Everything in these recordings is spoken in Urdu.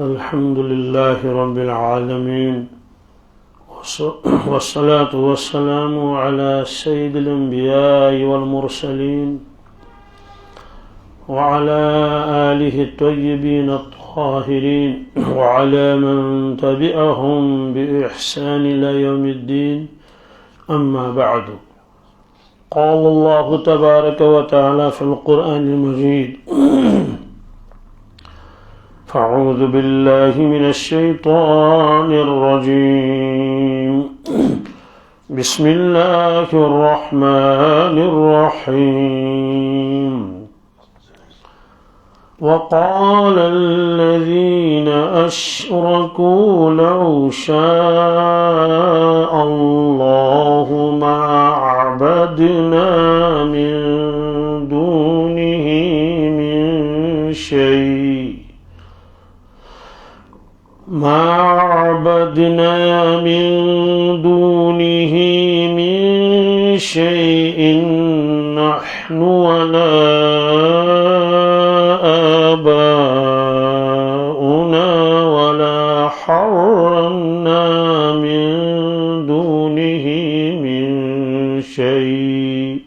الحمد لله رب العالمين والصلاة والسلام على سيد الأنبياء والمرسلين وعلى آله الطيبين الطاهرين وعلى من تبعهم بإحسان إلى يوم الدين. أما بعد، قال الله تبارك وتعالى في القرآن المجيد: فأعوذ بالله من الشيطان الرجيم. بسم الله الرحمن الرحيم. وقال الذين أشركوا لو شاء الله ما عبدنا من دونه من شيء نحن ولا آباؤنا ولا حرمنا من دونه من شيء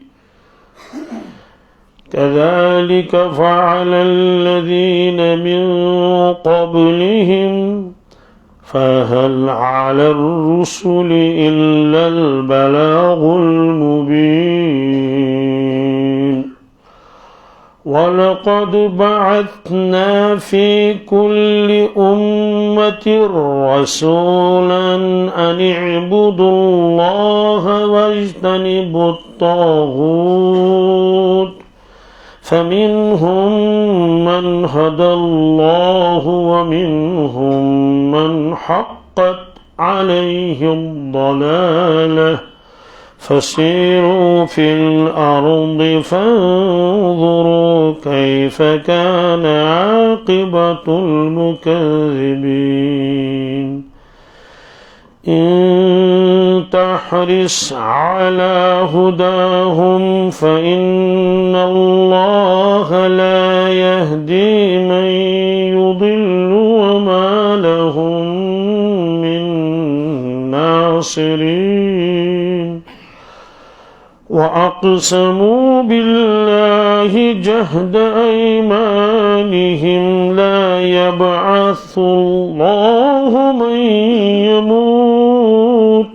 كذلك فعل الذين من قبلهم فهل على الرسل إلا البلاغ المبين. ولقد بعثنا في كل أمة رسولا أن اعبدوا الله واجتنبوا الطاغوت فمنهم من هدى الله ومنهم من حقت عليه الضلالة فسيروا في الأرض فانظروا كيف كان عاقبة المكذبين. إن تحرص على هداهم فإن الله لا يهدي من يضل وما لهم من ناصرين. وأقسموا بالله جهد أيمانهم لا يبعث الله من يموت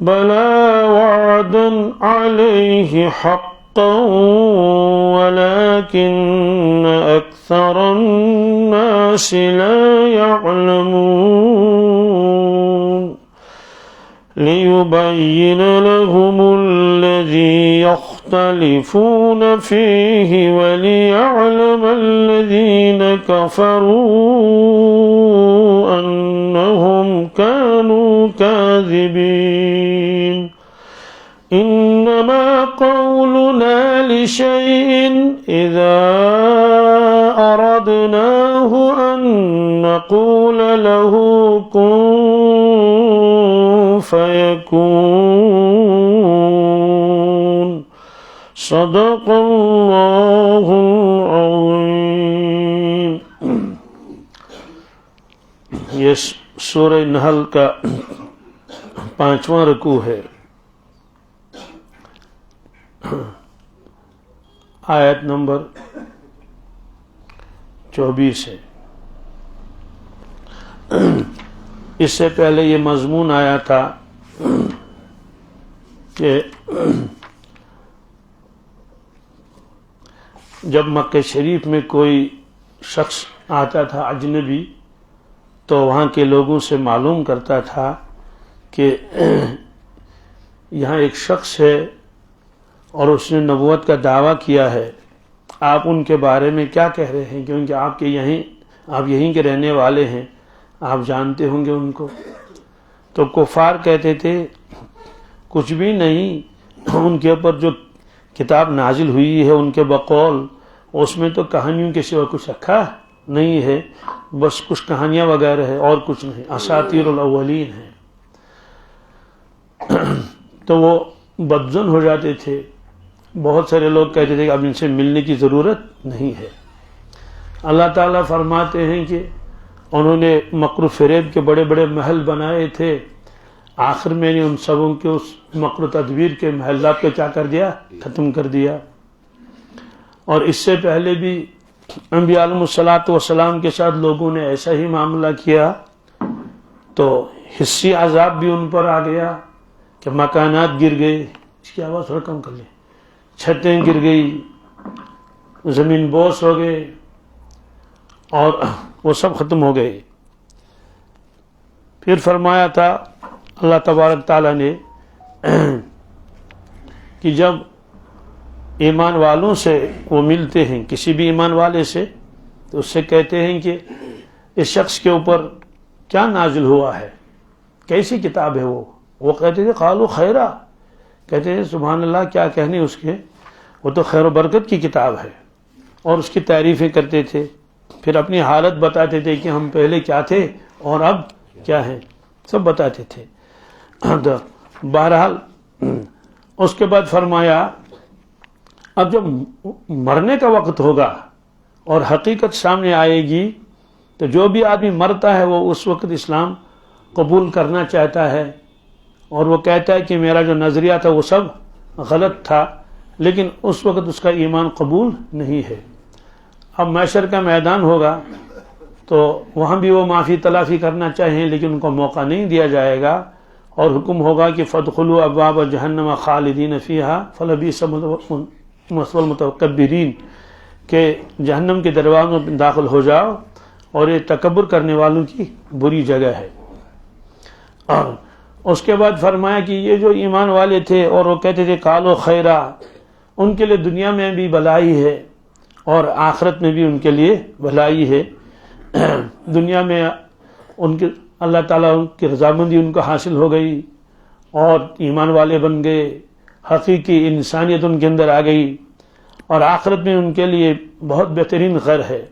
بلى وعدا عليه حقا ولكن أكثر الناس لا يعلمون. ليبين لهم الذي يختلفون فيه وليعلم الذين كفروا أنهم كانوا كاذبين. إنما قولنا لشيء إذا أردناه أن نقول له كن فيكون. صدق الله العظيم. یہ سورہ نحل کا 5واں رکوع ہے. آیت نمبر 24 ہے. اس سے پہلے یہ مضمون آیا تھا کہ جب مکہ شریف میں کوئی شخص آتا تھا اجنبی تو وہاں کے لوگوں سے معلوم کرتا تھا کہ یہاں ایک شخص ہے اور اس نے نبوت کا دعویٰ کیا ہے، آپ ان کے بارے میں کیا کہہ رہے ہیں؟ کیونکہ آپ یہیں کے رہنے والے ہیں، آپ جانتے ہوں گے ان کو. تو کفار کہتے تھے کچھ بھی نہیں، ان کے اوپر جو کتاب نازل ہوئی ہے ان کے بقول اس میں تو کہانیوں کے سوا کچھ رکھا نہیں ہے، بس کچھ کہانیاں وغیرہ ہے اور کچھ نہیں، اساطیر الاولین ہیں. تو وہ بدظن ہو جاتے تھے. بہت سارے لوگ کہتے تھے کہ اب ان سے ملنے کی ضرورت نہیں ہے. اللہ تعالیٰ فرماتے ہیں کہ انہوں نے مکر و فریب کے بڑے بڑے محل بنائے تھے، آخر میں نے ان سبوں کے اس مکر و تدبیر کے محلات کو کیا کر دیا؟ ختم کر دیا۔ اور اس سے پہلے بھی انبیاء علیہ الصلوۃ والسلام کے ساتھ لوگوں نے ایسا ہی معاملہ کیا تو حصی عذاب بھی ان پر آ گیا کہ مکانات گر گئے، اس کی آواز تھوڑا کم کر لیں، چھتیں گر گئی، زمین بوس ہو گئے اور وہ سب ختم ہو گئے۔ پھر فرمایا تھا اللہ تبارک تعالیٰ نے کہ جب ایمان والوں سے وہ ملتے ہیں، کسی بھی ایمان والے سے، تو اس سے کہتے ہیں کہ اس شخص کے اوپر کیا نازل ہوا ہے، کیسی کتاب ہے وہ کہتے تھے قالوا خیرا، کہتے ہیں سبحان اللہ، کیا کہنے اس کے، وہ تو خیر و برکت کی کتاب ہے، اور اس کی تعریفیں کرتے تھے۔ پھر اپنی حالت بتاتے تھے کہ ہم پہلے کیا تھے اور اب کیا ہیں، سب بتاتے تھے۔ بہرحال اس کے بعد فرمایا اب جب مرنے کا وقت ہوگا اور حقیقت سامنے آئے گی تو جو بھی آدمی مرتا ہے وہ اس وقت اسلام قبول کرنا چاہتا ہے اور وہ کہتا ہے کہ میرا جو نظریہ تھا وہ سب غلط تھا، لیکن اس وقت اس کا ایمان قبول نہیں ہے۔ اب محشر کا میدان ہوگا تو وہاں بھی وہ معافی تلافی کرنا چاہیں لیکن ان کو موقع نہیں دیا جائے گا، اور حکم ہوگا کہ فادخلوا ابواب جہنم خالدین فیہا فلبئس مثوى المتکبرین، کہ جہنم کے دروازوں میں داخل ہو جاؤ اور یہ تکبر کرنے والوں کی بری جگہ ہے۔ اور اس کے بعد فرمایا کہ یہ جو ایمان والے تھے اور وہ کہتے تھے قالوا خیرا، ان کے لیے دنیا میں بھی بھلائی ہے اور آخرت میں بھی ان کے لیے بھلائی ہے۔ دنیا میں ان کے اللہ تعالیٰ کی رضامندی ان کو حاصل ہو گئی اور ایمان والے بن گئے، حقیقی انسانیت ان کے اندر آ گئی، اور آخرت میں ان کے لیے بہت بہترین گھر ہے،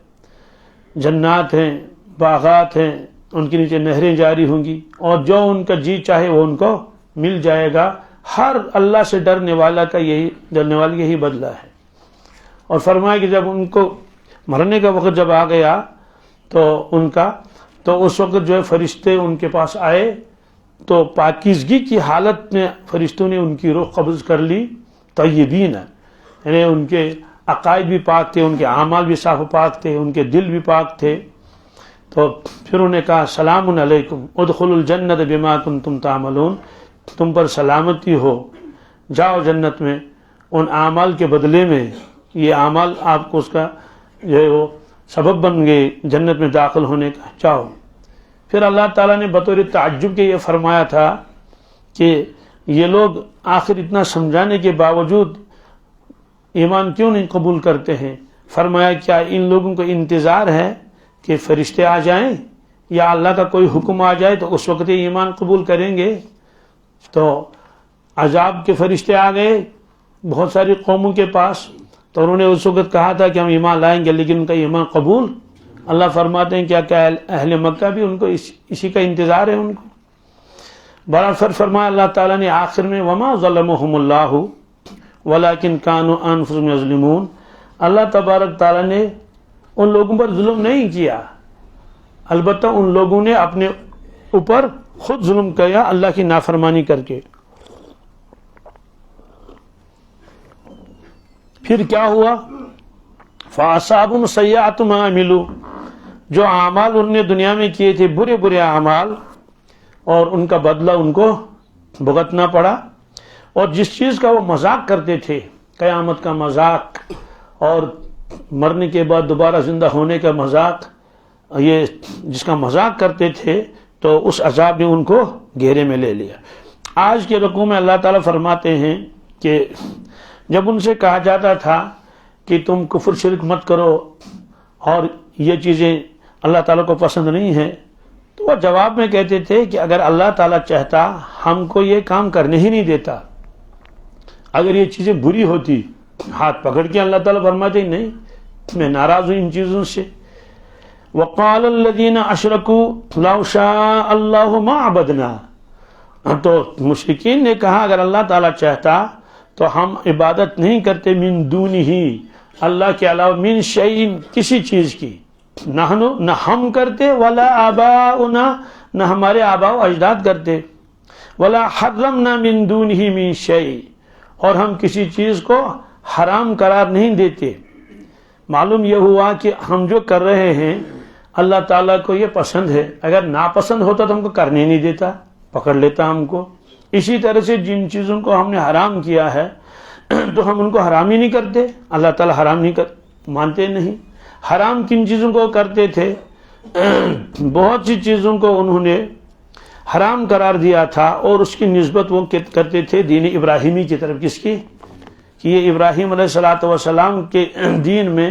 جنات ہیں، باغات ہیں، ان کے نیچے نہریں جاری ہوں گی، اور جو ان کا جی چاہے وہ ان کو مل جائے گا۔ ہر اللہ سے ڈرنے والا کا یہی بدلہ ہے۔ اور فرمایا کہ جب ان کو مرنے کا وقت جب آ گیا تو اس وقت جو ہے فرشتے ان کے پاس آئے تو پاکیزگی کی حالت میں فرشتوں نے ان کی روح قبض کر لی، طیبین، یعنی ان کے عقائد بھی پاک تھے، ان کے اعمال بھی صاف و پاک تھے، ان کے دل بھی پاک تھے۔ تو پھر انہوں نے کہا سلام علیکم ادخلوا الجنت بما کنتم تعملون، تم پر سلامتی ہو، جاؤ جنت میں ان اعمال کے بدلے میں، یہ اعمال آپ کو اس کا جو ہے وہ سبب بن گئے جنت میں داخل ہونے کا، جاؤ۔ پھر اللہ تعالیٰ نے بطور تعجب کے یہ فرمایا تھا کہ یہ لوگ آخر اتنا سمجھانے کے باوجود ایمان کیوں نہیں قبول کرتے ہیں؟ فرمایا کیا ان لوگوں کو انتظار ہے کہ فرشتے آ جائیں یا اللہ کا کوئی حکم آ جائے تو اس وقت یہ ایمان قبول کریں گے؟ تو عذاب کے فرشتے آ گئے بہت ساری قوموں کے پاس، تو انہوں نے اس وقت کہا تھا کہ ہم ایمان لائیں گے، لیکن ان کا ایمان قبول، اللہ فرماتے ہیں کیا اہل مکہ بھی ان کو اسی کا انتظار ہے ان کو؟ بڑا فرمایا اللہ تعالیٰ نے آخر میں وما ظلمهم اللہ ولکن کانوا انفسهم یظلمون، اللہ تبارک تعالیٰ نے ان لوگوں پر ظلم نہیں کیا، البتہ ان لوگوں نے اپنے اوپر خود ظلم کیا اللہ کی نافرمانی کر کے۔ پھر کیا ہوا؟ فَأَصَابَهُمْ سَيِّئَاتُ مَا عَمِلُوا، جو اعمال انہوں نے دنیا میں کیے تھے برے برے اعمال، اور ان کا بدلہ ان کو بھگتنا پڑا۔ اور جس چیز کا وہ مذاق کرتے تھے، قیامت کا مذاق اور مرنے کے بعد دوبارہ زندہ ہونے کا مذاق، یہ جس کا مذاق کرتے تھے تو اس عذاب نے ان کو گھیرے میں لے لیا۔ آج کے رکوع میں اللہ تعالیٰ فرماتے ہیں کہ جب ان سے کہا جاتا تھا کہ تم کفر شرک مت کرو اور یہ چیزیں اللہ تعالیٰ کو پسند نہیں ہیں، تو وہ جواب میں کہتے تھے کہ اگر اللہ تعالیٰ چاہتا ہم کو یہ کام کرنے ہی نہیں دیتا، اگر یہ چیزیں بری ہوتی، ہاتھ پکڑ کے اللہ تعالیٰ فرماتے ہی نہیں، میں ناراض ہوں ان چیزوں سے۔ وَقَالَ الَّذِينَ أَشْرَكُوا لَوْ شَاءَ اللَّهُ مَا عَبَدْنَا، تو مشرکین نے کہا اگر اللہ تعالیٰ چاہتا تو ہم عبادت نہیں کرتے من دونہ، اللہ کے علاوہ، من شیء، کسی چیز کی، نہ ہم کرتے ولا آباؤنا، نہ ہمارے آبا و اجداد کرتے، ولا حرمنا من دونہ من شیء، اور ہم کسی چیز کو حرام قرار نہیں دیتے۔ معلوم یہ ہوا کہ ہم جو کر رہے ہیں اللہ تعالیٰ کو یہ پسند ہے، اگر ناپسند ہوتا تو ہم کو کرنے نہیں دیتا، پکڑ لیتا ہم کو۔ اسی طرح سے جن چیزوں کو ہم نے حرام کیا ہے تو ہم ان کو حرام ہی نہیں کرتے، اللہ تعالیٰ حرام نہیں مانتے نہیں۔ حرام کن چیزوں کو کرتے تھے؟ بہت سی چیزوں کو انہوں نے حرام قرار دیا تھا، اور اس کی نسبت وہ کرتے تھے دین ابراہیمی کی طرف۔ کس کی؟ کہ یہ ابراہیم علیہ السلام کے دین میں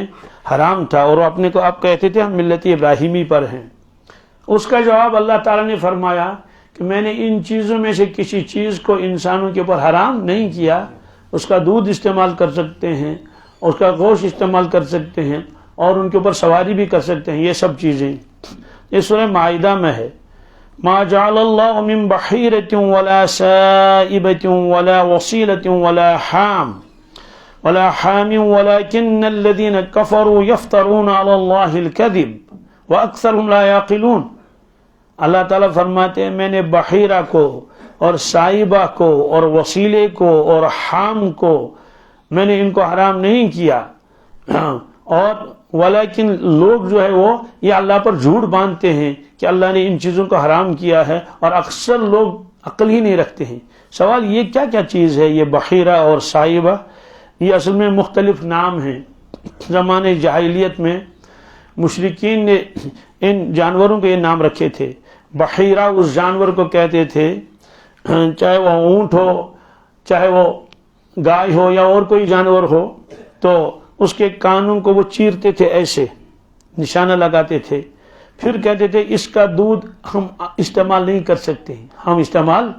حرام تھا، اور وہ اپنے کو آپ کہتے تھے ہم ملت ابراہیمی پر ہیں۔ اس کا جواب اللہ تعالیٰ نے فرمایا کہ میں نے ان چیزوں میں سے کسی چیز کو انسانوں کے اوپر حرام نہیں کیا۔ اس کا دودھ استعمال کر سکتے ہیں، اس کا گوشت استعمال کر سکتے ہیں، اور ان کے اوپر سواری بھی کر سکتے ہیں، یہ سب چیزیں۔ یہ سورہ مائدہ میں ہے، ما جعل اللہ من بحیرۃ ولا سائبۃ ولا وصیلۃ ولا حام ولكن الذين كفروا يفترون على الله الكذب واكثرهم لا يعقلون۔ اللہ تعالیٰ فرماتے ہیں میں نے بحیرہ کو اور سائبہ کو اور وسیلے کو اور حام کو میں نے ان کو حرام نہیں کیا، اور ولیکن لوگ جو ہے وہ یہ اللہ پر جھوٹ باندھتے ہیں کہ اللہ نے ان چیزوں کو حرام کیا ہے، اور اکثر لوگ عقل ہی نہیں رکھتے ہیں۔ سوال یہ کیا کیا چیز ہے یہ بحیرہ اور سائبہ؟ یہ اصل میں مختلف نام ہیں۔ زمانے جاہلیت میں مشرکین نے ان جانوروں کے یہ نام رکھے تھے۔ بحیرہ اس جانور کو کہتے تھے، چاہے وہ اونٹ ہو، چاہے وہ گائے ہو یا اور کوئی جانور ہو، تو اس کے کانوں کو وہ چیرتے تھے، ایسے نشانہ لگاتے تھے، پھر کہتے تھے اس کا دودھ ہم استعمال نہیں کر سکتے، ہم استعمال،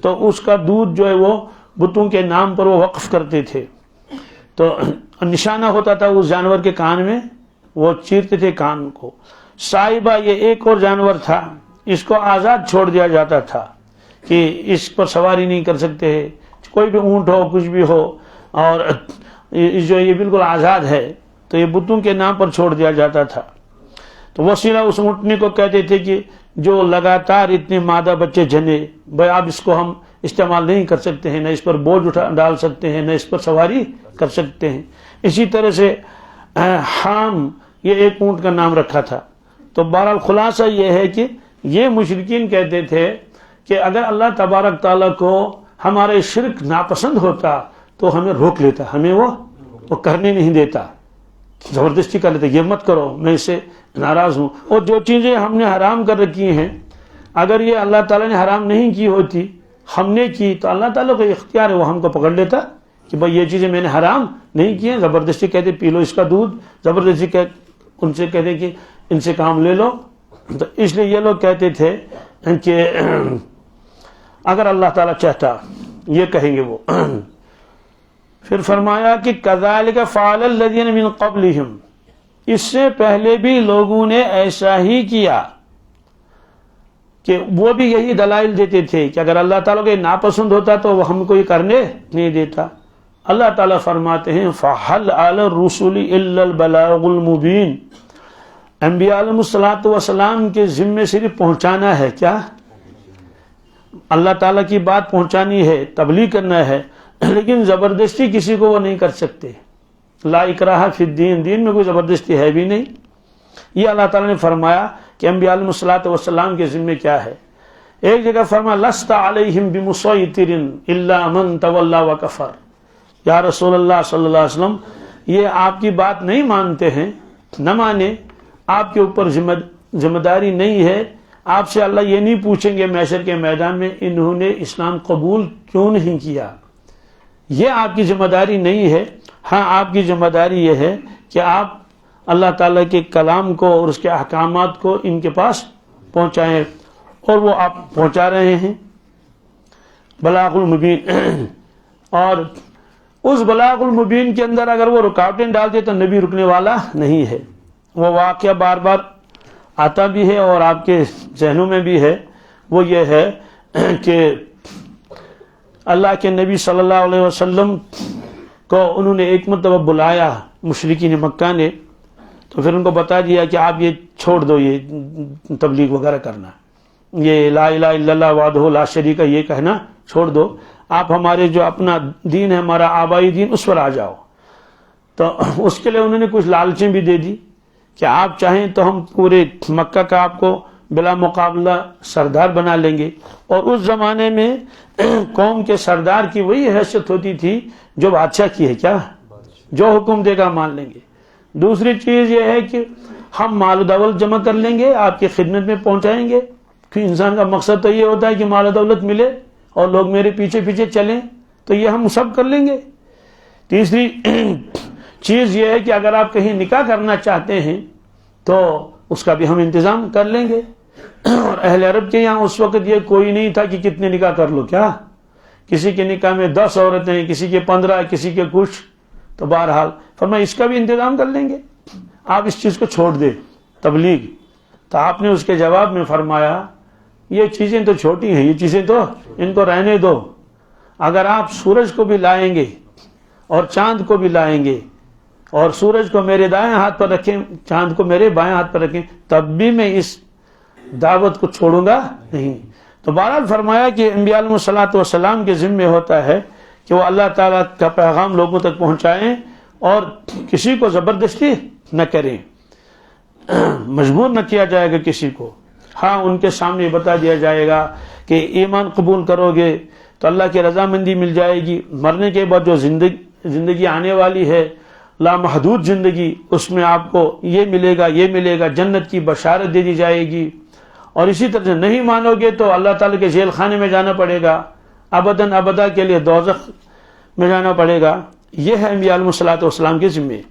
تو اس کا دودھ جو ہے وہ بتوں کے نام پر وہ وقف کرتے تھے۔ تو نشانہ ہوتا تھا اس جانور کے کان میں، وہ چیرتے تھے کان کو۔ سائبہ یہ ایک اور جانور تھا، اس کو آزاد چھوڑ دیا جاتا تھا کہ اس پر سواری نہیں کر سکتے، کوئی بھی اونٹ ہو کچھ بھی ہو، اور جو یہ بالکل آزاد ہے، تو یہ بتوں کے نام پر چھوڑ دیا جاتا تھا۔ تو وسیلہ اس اونٹنی کو کہتے تھے کہ جو لگاتار اتنے مادہ بچے جنے، بھائی اب اس کو ہم استعمال نہیں کر سکتے ہیں، نہ اس پر بوجھ ڈال سکتے ہیں، نہ اس پر سواری کر سکتے ہیں۔ اسی طرح سے حام یہ ایک اونٹ کا نام رکھا تھا۔ تو بہرحال خلاصہ یہ ہے کہ یہ مشرکین کہتے تھے کہ اگر اللہ تبارک تعالیٰ کو ہمارے شرک ناپسند ہوتا تو ہمیں روک لیتا، ہمیں وہ کرنے نہیں دیتا، زبردستی کر لیتا، یہ مت کرو، میں اس سے ناراض ہوں۔ اور جو چیزیں ہم نے حرام کر رکھی ہیں، اگر یہ اللہ تعالیٰ نے حرام نہیں کی ہوتی، ہم نے کی، تو اللہ تعالیٰ کو اختیار ہے، وہ ہم کو پکڑ لیتا کہ بھائی یہ چیزیں میں نے حرام نہیں کی ہیں، زبردستی کہتے پی لو اس کا دودھ، زبردستی ان سے کہتے کہ ان سے کام لے لو۔ تو اس لیے یہ لوگ کہتے تھے کہ اگر اللہ تعالیٰ چاہتا، یہ کہیں گے وہ۔ پھر فرمایا کہ کذالک فعل الذین من قبلہم، اس سے پہلے بھی لوگوں نے ایسا ہی کیا، کہ وہ بھی یہی دلائل دیتے تھے کہ اگر اللہ تعالیٰ کو یہ ناپسند ہوتا تو وہ ہم کو یہ کرنے نہیں دیتا۔ اللہ تعالیٰ فرماتے ہیں فَحَلْ عَلَى الرُّسُلِ إِلَّا الْبَلَاغُ الْمُبِينُ، انبیاء علیہ السلام کے ذمے صرف پہنچانا ہے۔ کیا؟ اللہ تعالیٰ کی بات پہنچانی ہے، تبلیغ کرنا ہے، لیکن زبردستی کسی کو وہ نہیں کر سکتے۔ لا اکراہ فی الدین، دین میں کوئی زبردستی ہے بھی نہیں۔ یہ اللہ تعالیٰ نے فرمایا کہ انبیاء علیہ السلام کے ذمے کیا ہے۔ ایک جگہ فرمایا لست علیہم بمسیطر الا من تولی وکفر، یا رسول اللہ صلی اللہ علیہ وسلم یہ آپ کی بات نہیں مانتے ہیں، نہ مانے، آپ کے اوپر ذمہ داری نہیں ہے، آپ سے اللہ یہ نہیں پوچھیں گے محشر کے میدان میں انہوں نے اسلام قبول کیوں نہیں کیا، یہ آپ کی ذمہ داری نہیں ہے۔ ہاں آپ کی ذمہ داری یہ ہے کہ آپ اللہ تعالیٰ کے کلام کو اور اس کے احکامات کو ان کے پاس پہنچائیں، اور وہ آپ پہنچا رہے ہیں۔ بلاغ المبین، اور اس بلاغ المبین کے اندر اگر وہ رکاوٹیں ڈالتے تو نبی رکنے والا نہیں ہے۔ وہ واقعہ بار بار آتا بھی ہے اور آپ کے ذہنوں میں بھی ہے، وہ یہ ہے کہ اللہ کے نبی صلی اللہ علیہ وسلم کو انہوں نے ایک مرتبہ بلایا مشرکین مکہ نے، تو پھر ان کو بتا دیا کہ آپ یہ چھوڑ دو، یہ تبلیغ وغیرہ کرنا، یہ لا الہ الا اللہ وحدہ لا شریک یہ کہنا چھوڑ دو، آپ ہمارے جو اپنا دین ہے، ہمارا آبائی دین، اس پر آ جاؤ۔ تو اس کے لیے انہوں نے کچھ لالچیں بھی دے دی کہ آپ چاہیں تو ہم پورے مکہ کا آپ کو بلا مقابلہ سردار بنا لیں گے، اور اس زمانے میں قوم کے سردار کی وہی حیثیت ہوتی تھی جو بادشاہ کی ہے، کیا جو حکم دے گا مان لیں گے۔ دوسری چیز یہ ہے کہ ہم مال و دولت جمع کر لیں گے، آپ کی خدمت میں پہنچائیں گے، کہ انسان کا مقصد تو یہ ہوتا ہے کہ مال و دولت ملے اور لوگ میرے پیچھے پیچھے چلیں، تو یہ ہم سب کر لیں گے۔ تیسری چیز یہ ہے کہ اگر آپ کہیں نکاح کرنا چاہتے ہیں تو اس کا بھی ہم انتظام کر لیں گے۔ اور اہل عرب کے یہاں اس وقت یہ کوئی نہیں تھا کہ کتنے نکاح کر لو، کیا کسی کے نکاح میں 10 عورتیں، کسی کے 15، کسی کے کچھ، تو بہرحال فرمایا اس کا بھی انتظام کر لیں گے، آپ اس چیز کو چھوڑ دیں تبلیغ۔ تو آپ نے اس کے جواب میں فرمایا یہ چیزیں تو چھوٹی ہیں، یہ چیزیں تو ان کو رہنے دو، اگر آپ سورج کو بھی لائیں گے اور چاند کو بھی لائیں گے اور سورج کو میرے دائیں ہاتھ پر رکھیں، چاند کو میرے بائیں ہاتھ پر رکھیں، تب بھی میں اس دعوت کو چھوڑوں گا نہیں۔ تو بہرحال فرمایا کہ انبیاء علیہ الصلوۃ والسلام کے ذمے ہوتا ہے کہ وہ اللہ تعالیٰ کا پیغام لوگوں تک پہنچائیں اور کسی کو زبردستی نہ کریں، مجبور نہ کیا جائے گا کسی کو۔ ہاں ان کے سامنے بتا دیا جائے گا کہ ایمان قبول کرو گے تو اللہ کی رضامندی مل جائے گی، مرنے کے بعد جو زندگی آنے والی ہے لامحدود زندگی، اس میں آپ کو یہ ملے گا، یہ ملے گا، جنت کی بشارت دے دی جائے گی، اور اسی طرح سے نہیں مانو گے تو اللہ تعالیٰ کے جیل خانے میں جانا پڑے گا، ابداً ابدا کے لیے دوزخ میں جانا پڑے گا۔ یہ ہے انبیاء علیہ الصلوۃ والسلام کے ذمے۔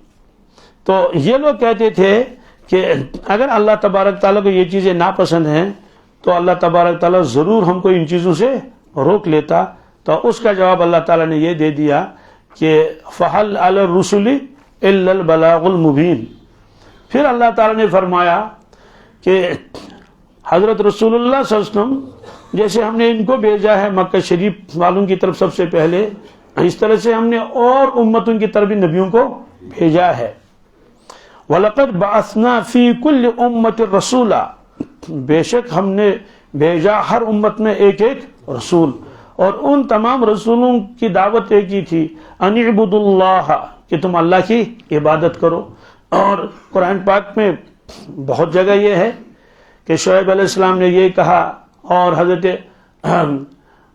تو یہ لوگ کہتے تھے کہ اگر اللہ تبارک تعالیٰ کو یہ چیزیں ناپسند ہیں تو اللہ تبارک تعالیٰ ضرور ہم کو ان چیزوں سے روک لیتا۔ تو اس کا جواب اللہ تعالیٰ نے یہ دے دیا کہ فَحَلْ عَلَى الرُّسُلِ إِلَّا الْبَلَاغُ الْمُبِينُ۔ پھر اللہ تعالیٰ نے فرمایا کہ حضرت رسول اللہ صلی اللہ علیہ وسلم جیسے ہم نے ان کو بھیجا ہے مکہ شریف والوں کی طرف سب سے پہلے، اس طرح سے ہم نے اور امتوں کی طرف بھی نبیوں کو بھیجا ہے۔ وَلَقَدْ بَعَثْنَا فِي كُلِّ أُمَّةٍ رَسُولًا، بے شک ہم نے بھیجا ہر امت میں ایک ایک رسول، اور ان تمام رسولوں کی دعوت ایک ہی تھی، ان اعبدوا اللہ، کہ تم اللہ کی عبادت کرو۔ اور قرآن پاک میں بہت جگہ یہ ہے کہ شعیب علیہ السلام نے یہ کہا، اور حضرت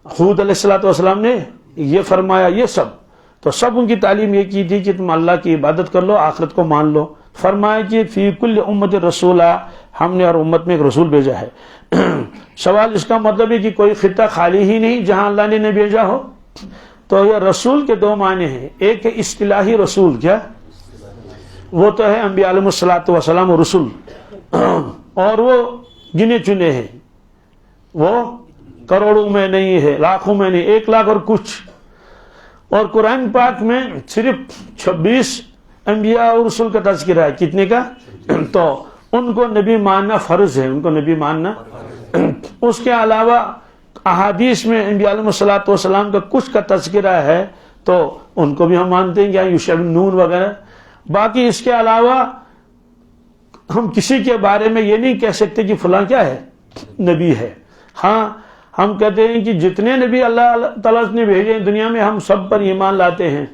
ہود علیہ السلام نے یہ فرمایا، یہ سب تو سب ان کی تعلیم یہ کی تھی کہ تم اللہ کی عبادت کر لو، آخرت کو مان لو۔ فرمایا کہ فی کل امت رسولہ، ہم نے ہر امت میں ایک رسول بھیجا ہے۔ سوال اس کا مطلب ہے کہ کوئی خطہ خالی ہی نہیں جہاں اللہ نے بھیجا ہو؟ تو یہ رسول کے دو معنی ہیں، ایک ہے اصطلاحی رسول، کیا وہ تو ہے انبیاء علیہ الصلوۃ والسلام رسول، اور وہ گنے چنے ہیں، وہ کروڑوں میں نہیں ہے، لاکھوں میں نہیں، 1 لاکھ اور کچھ۔ اور قرآن پاک میں صرف 26 انبیاء اور رسول کا تذکرہ ہے، کتنے کا؟ تو ان کو نبی ماننا فرض ہے، ان کو نبی ماننا۔ اس کے علاوہ احادیث میں انبیاء علیہ الصلوۃ والسلام کا کچھ کا تذکرہ ہے تو ان کو بھی ہم مانتے ہیں، یا یشبنون وغیرہ۔ باقی اس کے علاوہ ہم کسی کے بارے میں یہ نہیں کہہ سکتے کہ فلاں کیا ہے، نبی ہے۔ ہاں ہم کہتے ہیں کہ جتنے نبی اللہ تعالیٰ نے بھیجے ہیں دنیا میں، ہم سب پر ایمان لاتے ہیں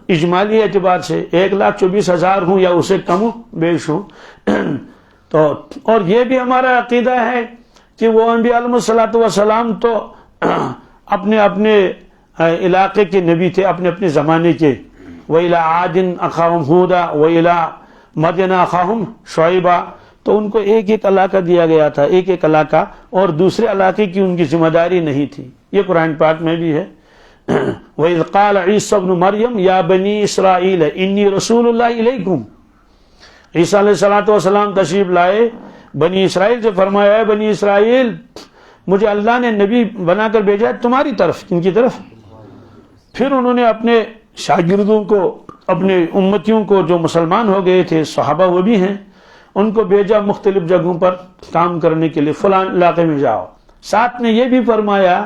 اجمالی اعتبار سے، 1,24,000 ہوں یا اسے کم بیش ہوں۔ تو اور یہ بھی ہمارا عقیدہ ہے کہ وہ انبیاء علیہ الصلوۃ والسلام تو اپنے اپنے علاقے کے نبی تھے، اپنے اپنے زمانے کے۔ وَإِلَىٰ عَادٍ أَخَاهُمْ هُودًا وَإِلَىٰ مَدْيَنَ أَخَاهُمْ شُعَيْبًا، تو ان کو ایک ایک علاقہ دیا گیا تھا، ایک ایک علاقہ، اور دوسرے علاقے کی ان کی ذمہ داری نہیں تھی۔ یہ قرآن پاک میں بھی ہے۔ وَإِذْ قَالَ عِيسَى ابْنُ مَرْيَمَ يَا بَنِي إِسْرَائِيلَ إِنِّي رَسُولُ اللَّهِ إِلَيْكُمْ، عیسیٰ علیہ السلام تشریف لائے، بنی اسرائیل سے فرمایا، اے بنی اسرائیل، مجھے اللہ نے نبی بنا کر بھیجا ہے تمہاری طرف، کن کی طرف؟ پھر انہوں نے اپنے شاگردوں کو، اپنے امتیوں کو جو مسلمان ہو گئے تھے، صحابہ وہ بھی ہیں، ان کو بھیجا مختلف جگہوں پر کام کرنے کے لیے، فلاں علاقے میں جاؤ۔ ساتھ میں یہ بھی فرمایا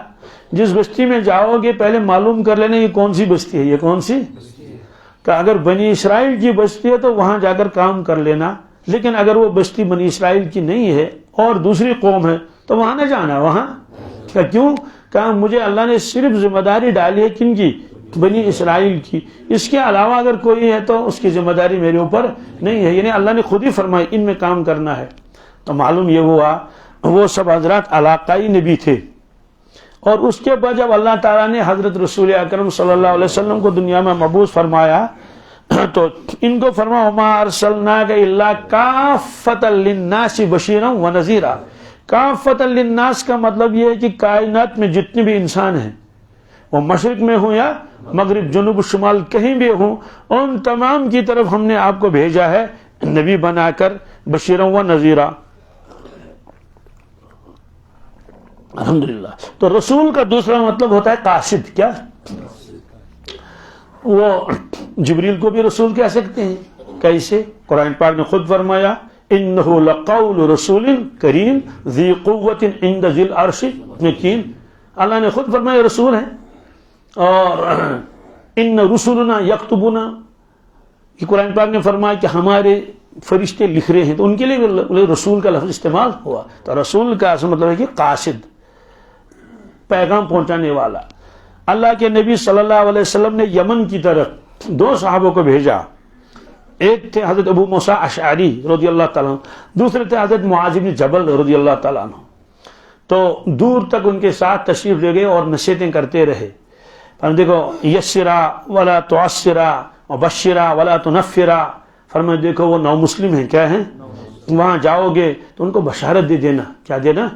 جس بستی میں جاؤ گے پہلے معلوم کر لینا یہ کون سی بستی ہے، یہ کون سی۔ کہ اگر بنی اسرائیل کی بستی ہے تو وہاں جا کر کام کر لینا، لیکن اگر وہ بستی بنی اسرائیل کی نہیں ہے اور دوسری قوم ہے تو وہاں نہ جانا۔ وہاں کہ کیوں؟ کہا مجھے اللہ نے صرف ذمہ داری ڈالی ہے کن کی؟ بنی اسرائیل کی، اس کے علاوہ اگر کوئی ہے تو اس کی ذمہ داری میرے اوپر نہیں ہے، یعنی اللہ نے خود ہی فرمائی ان میں کام کرنا ہے۔ تو معلوم یہ ہوا وہ سب حضرات علاقائی نبی تھے، اور اس کے بعد جب اللہ تعالیٰ نے حضرت رسول اکرم صلی اللہ علیہ وسلم کو دنیا میں مبعوث فرمایا تو ان کو فرمایا وما ارسلناک الا کافۃ للناس بشیرا ونذیرا۔ کافۃ للناس کا مطلب یہ ہے کہ کائنات میں جتنے بھی انسان ہیں، وہ مشرق میں ہوں یا مغرب، جنوب شمال کہیں بھی ہوں، ان تمام کی طرف ہم نے آپ کو بھیجا ہے نبی بنا کر بشیرا و نذیرا۔ الحمدللہ۔ تو رسول کا دوسرا مطلب ہوتا ہے قاصد۔ کیا؟ وہ جبریل کو بھی رسول کہہ سکتے ہیں۔ کیسے؟ قرآن پاک نے خود فرمایا انہ لقول رسول کریم ذی قوت عند ذی العرش مکین۔ اللہ نے خود فرمایا رسول ہیں، اور ان رسولنا یکتبون، یہ قرآن پاک نے فرمایا کہ ہمارے فرشتے لکھ رہے ہیں، تو ان کے لیے رسول کا لفظ استعمال ہوا۔ تو رسول کا اصل مطلب ہے کہ قاصد، پیغام پہنچانے والا۔ اللہ کے نبی صلی اللہ علیہ وسلم نے یمن کی طرف 2 صحابوں کو بھیجا، ایک تھے حضرت ابو موسیٰ اشعری رضی اللہ تعالیٰ عنہ، دوسرے تھے حضرت معاذ بن جبل رضی اللہ تعالیٰ عنہ۔ تو دور تک ان کے ساتھ تشریف لے گئے اور نصیحتیں کرتے رہے۔ دیکھو یسرا ولا تعسرا وبشرا ولا تنفرا، فرمایا دیکھو وہ نو مسلم ہیں، کیا ہیں؟ وہاں جاؤ گے تو ان کو بشارت دے دینا۔ کیا دینا؟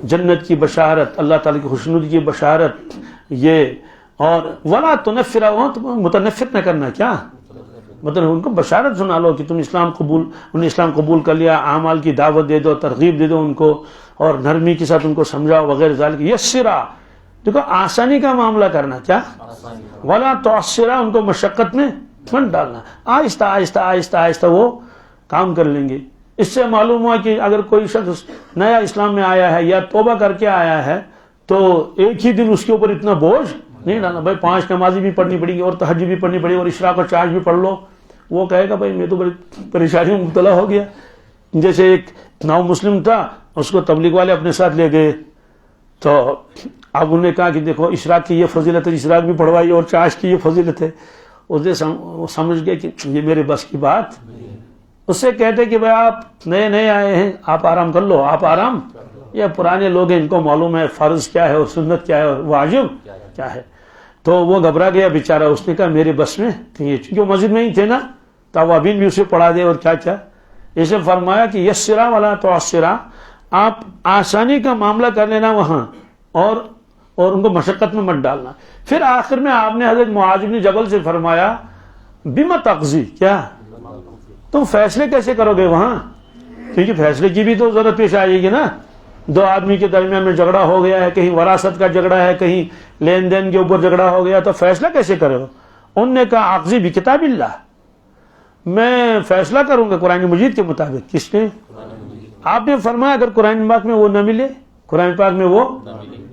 جنت کی بشارت، اللہ تعالیٰ کی خوشنودی کی بشارت، یہ۔ اور ولا تنفرا، وہاں تم متنفر نہ کرنا، کیا مطلب ان کو بشارت سنا لو کہ تم انہوں نے اسلام قبول کر لیا، اعمال کی دعوت دے دو، ترغیب دے دو ان کو، اور نرمی کے ساتھ ان کو سمجھاؤ وغیرہ ذالک۔ یسرا، دیکھو آسانی کا معاملہ کرنا، کیا؟ ولا تعسرا، ان کو مشقت میں مت ڈالنا، آہستہ آہستہ آہستہ آہستہ وہ کام کر لیں گے۔ اس سے معلوم ہوا کہ اگر کوئی شخص نیا اسلام میں آیا ہے یا توبہ کر کے آیا ہے تو ایک ہی دن اس کے اوپر اتنا بوجھ نہیں ڈالنا۔ بھائی 5 نمازی بھی پڑھنی پڑیں گی اور تہجد بھی پڑھنی پڑے گی اور اشراق اور چاش بھی پڑھ لو، وہ کہے گا بھائی میں تو بڑی پریشانی میں مبتلا ہو گیا۔ جیسے ایک نو مسلم تھا، اس کو تبلیغ والے اپنے ساتھ لے گئے، تو اب انہوں نے کہا کہ دیکھو اشراق کی یہ فضیلت ہے، اشراق بھی پڑھوائی، اور چاش کی یہ فضیلت ہے۔ اس نے سمجھ گیا کہ یہ میرے بس کی بات۔ اس سے کہتے کہ بھائی آپ نئے نئے آئے ہیں، آپ آرام کر لو، آپ آرام، یا پرانے لوگ ہیں ان کو معلوم ہے فرض کیا ہے اور سنت کیا ہے اور واجب کیا ہے۔ تو وہ گھبرا گیا بیچارہ، اس نے کہا میرے بس میں، چونکہ وہ مسجد میں ہی تھے نا، توابین بھی اسے پڑھا دے اور کیا کیا۔ اسے فرمایا کہ یسرا ولا تعسرا، آپ آسانی کا معاملہ کر لینا وہاں، اور ان کو مشقت میں مت ڈالنا۔ پھر آخر میں آپ نے حضرت معاذ بن جبل سے فرمایا بما تقضی، کیا تم فیصلے کیسے کرو گے وہاں؟ کیونکہ فیصلے کی بھی تو ضرورت پیش آئے گی نا۔ 2 آدمی کے درمیان میں جھگڑا ہو گیا ہے، کہیں وراثت کا جھگڑا ہے، کہیں لین دین کے اوپر جھگڑا ہو گیا، تو فیصلہ کیسے کرو؟ انہوں نے کہا اقضی بکتاب اللہ، میں فیصلہ کروں گا قرآن مجید کے مطابق۔ کس نے؟ آپ نے فرمایا اگر قرآن پاک میں وہ نہ ملے، قرآن پاک میں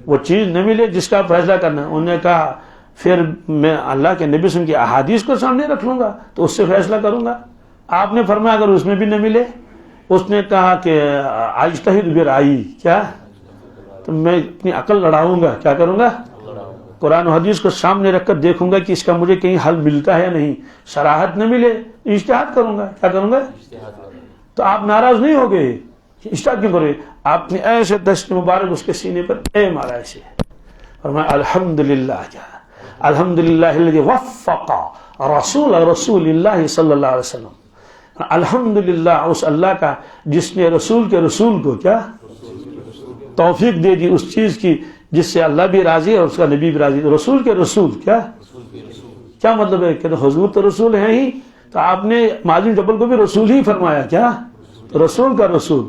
وہ چیز نہ ملے جس کا فیصلہ کرنا، انہوں نے کہا پھر میں اللہ کے نبی صلی اللہ علیہ وسلم کی احادیث کو سامنے رکھ لوں گا تو اس سے فیصلہ کروں گا۔ آپ نے فرمایا اگر اس میں بھی نہ ملے، اس نے کہا کہ اجتہد برأیی، کیا تو میں اپنی عقل لڑاؤں گا، کیا کروں گا؟ قرآن و حدیث کو سامنے رکھ کر دیکھوں گا کہ اس کا مجھے کہیں حل ملتا ہے یا نہیں، صراحت نہ ملے اجتہاد کروں گا۔ کیا کروں گا؟ تو آپ ناراض نہیں ہو گئے، اجتہاد کیوں کرو؟ آپ نے ایسے دست مبارک اس کے سینے پر مارا ایسے، فرمایا الحمدللہ، الحمدللہ الذی وفق رسول اللہ صلی اللہ علیہ وسلم، الحمدللہ اس اللہ کا جس نے رسول کے رسول کو کیا توفیق دے دی اس چیز کی جس سے اللہ بھی راضی ہے اور اس کا نبی بھی راضی۔ رسول کے رسول، کیا مطلب ہے کہ حضور تو رسول ہیں ہی، تو آپ نے معاذ بن جبل کو بھی رسول ہی فرمایا، کیا رسول کا رسول۔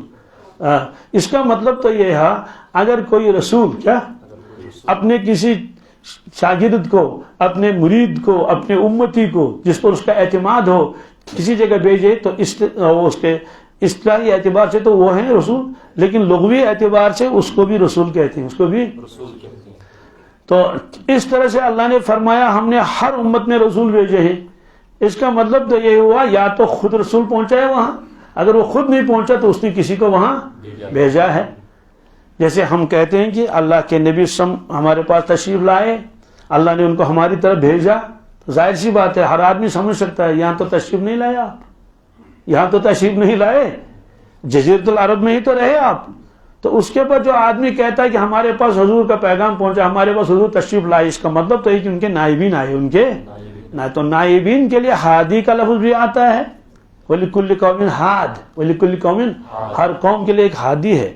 اس کا مطلب تو یہ ہے اگر کوئی رسول کیا اپنے کسی شاگرد کو، اپنے مرید کو، اپنے امتی کو جس پر اس کا اعتماد ہو کسی جگہ بھیجے تو اس کے اصطلاحی اعتبار سے تو وہ ہیں رسول، لیکن لغوی اعتبار سے اس کو بھی رسول کہتے ہیں، اس کو بھی رسول کہتے ہیں۔ تو اس طرح سے اللہ نے فرمایا ہم نے ہر امت میں رسول بھیجے ہیں، اس کا مطلب تو یہ ہوا یا تو خود رسول پہنچا ہے وہاں، اگر وہ خود نہیں پہنچا تو اس نے کسی کو وہاں بھیجا ہے. جیسے ہم کہتے ہیں کہ اللہ کے نبی ہمارے پاس تشریف لائے، اللہ نے ان کو ہماری طرف بھیجا، ظاہر سی بات ہے ہر آدمی سمجھ سکتا ہے یہاں تو تشریف نہیں لائے آپ، یہاں تو تشریف نہیں لائے، جزیرۃ العرب میں ہی تو رہے آپ. تو اس کے بعد جو آدمی کہتا ہے کہ ہمارے پاس حضور کا پیغام پہنچا، ہمارے پاس حضور تشریف لائے، اس کا مطلب تو ہے کہ ان کے نائبین آئے، ان کے تو نائبین کے لیے ہادی کا لفظ بھی آتا ہے، وَلِكُلِّ قَوْمٍ ہاد، وَلِكُلِّ قَوْمٍ، ہر قوم کے لیے ایک ہادی ہے،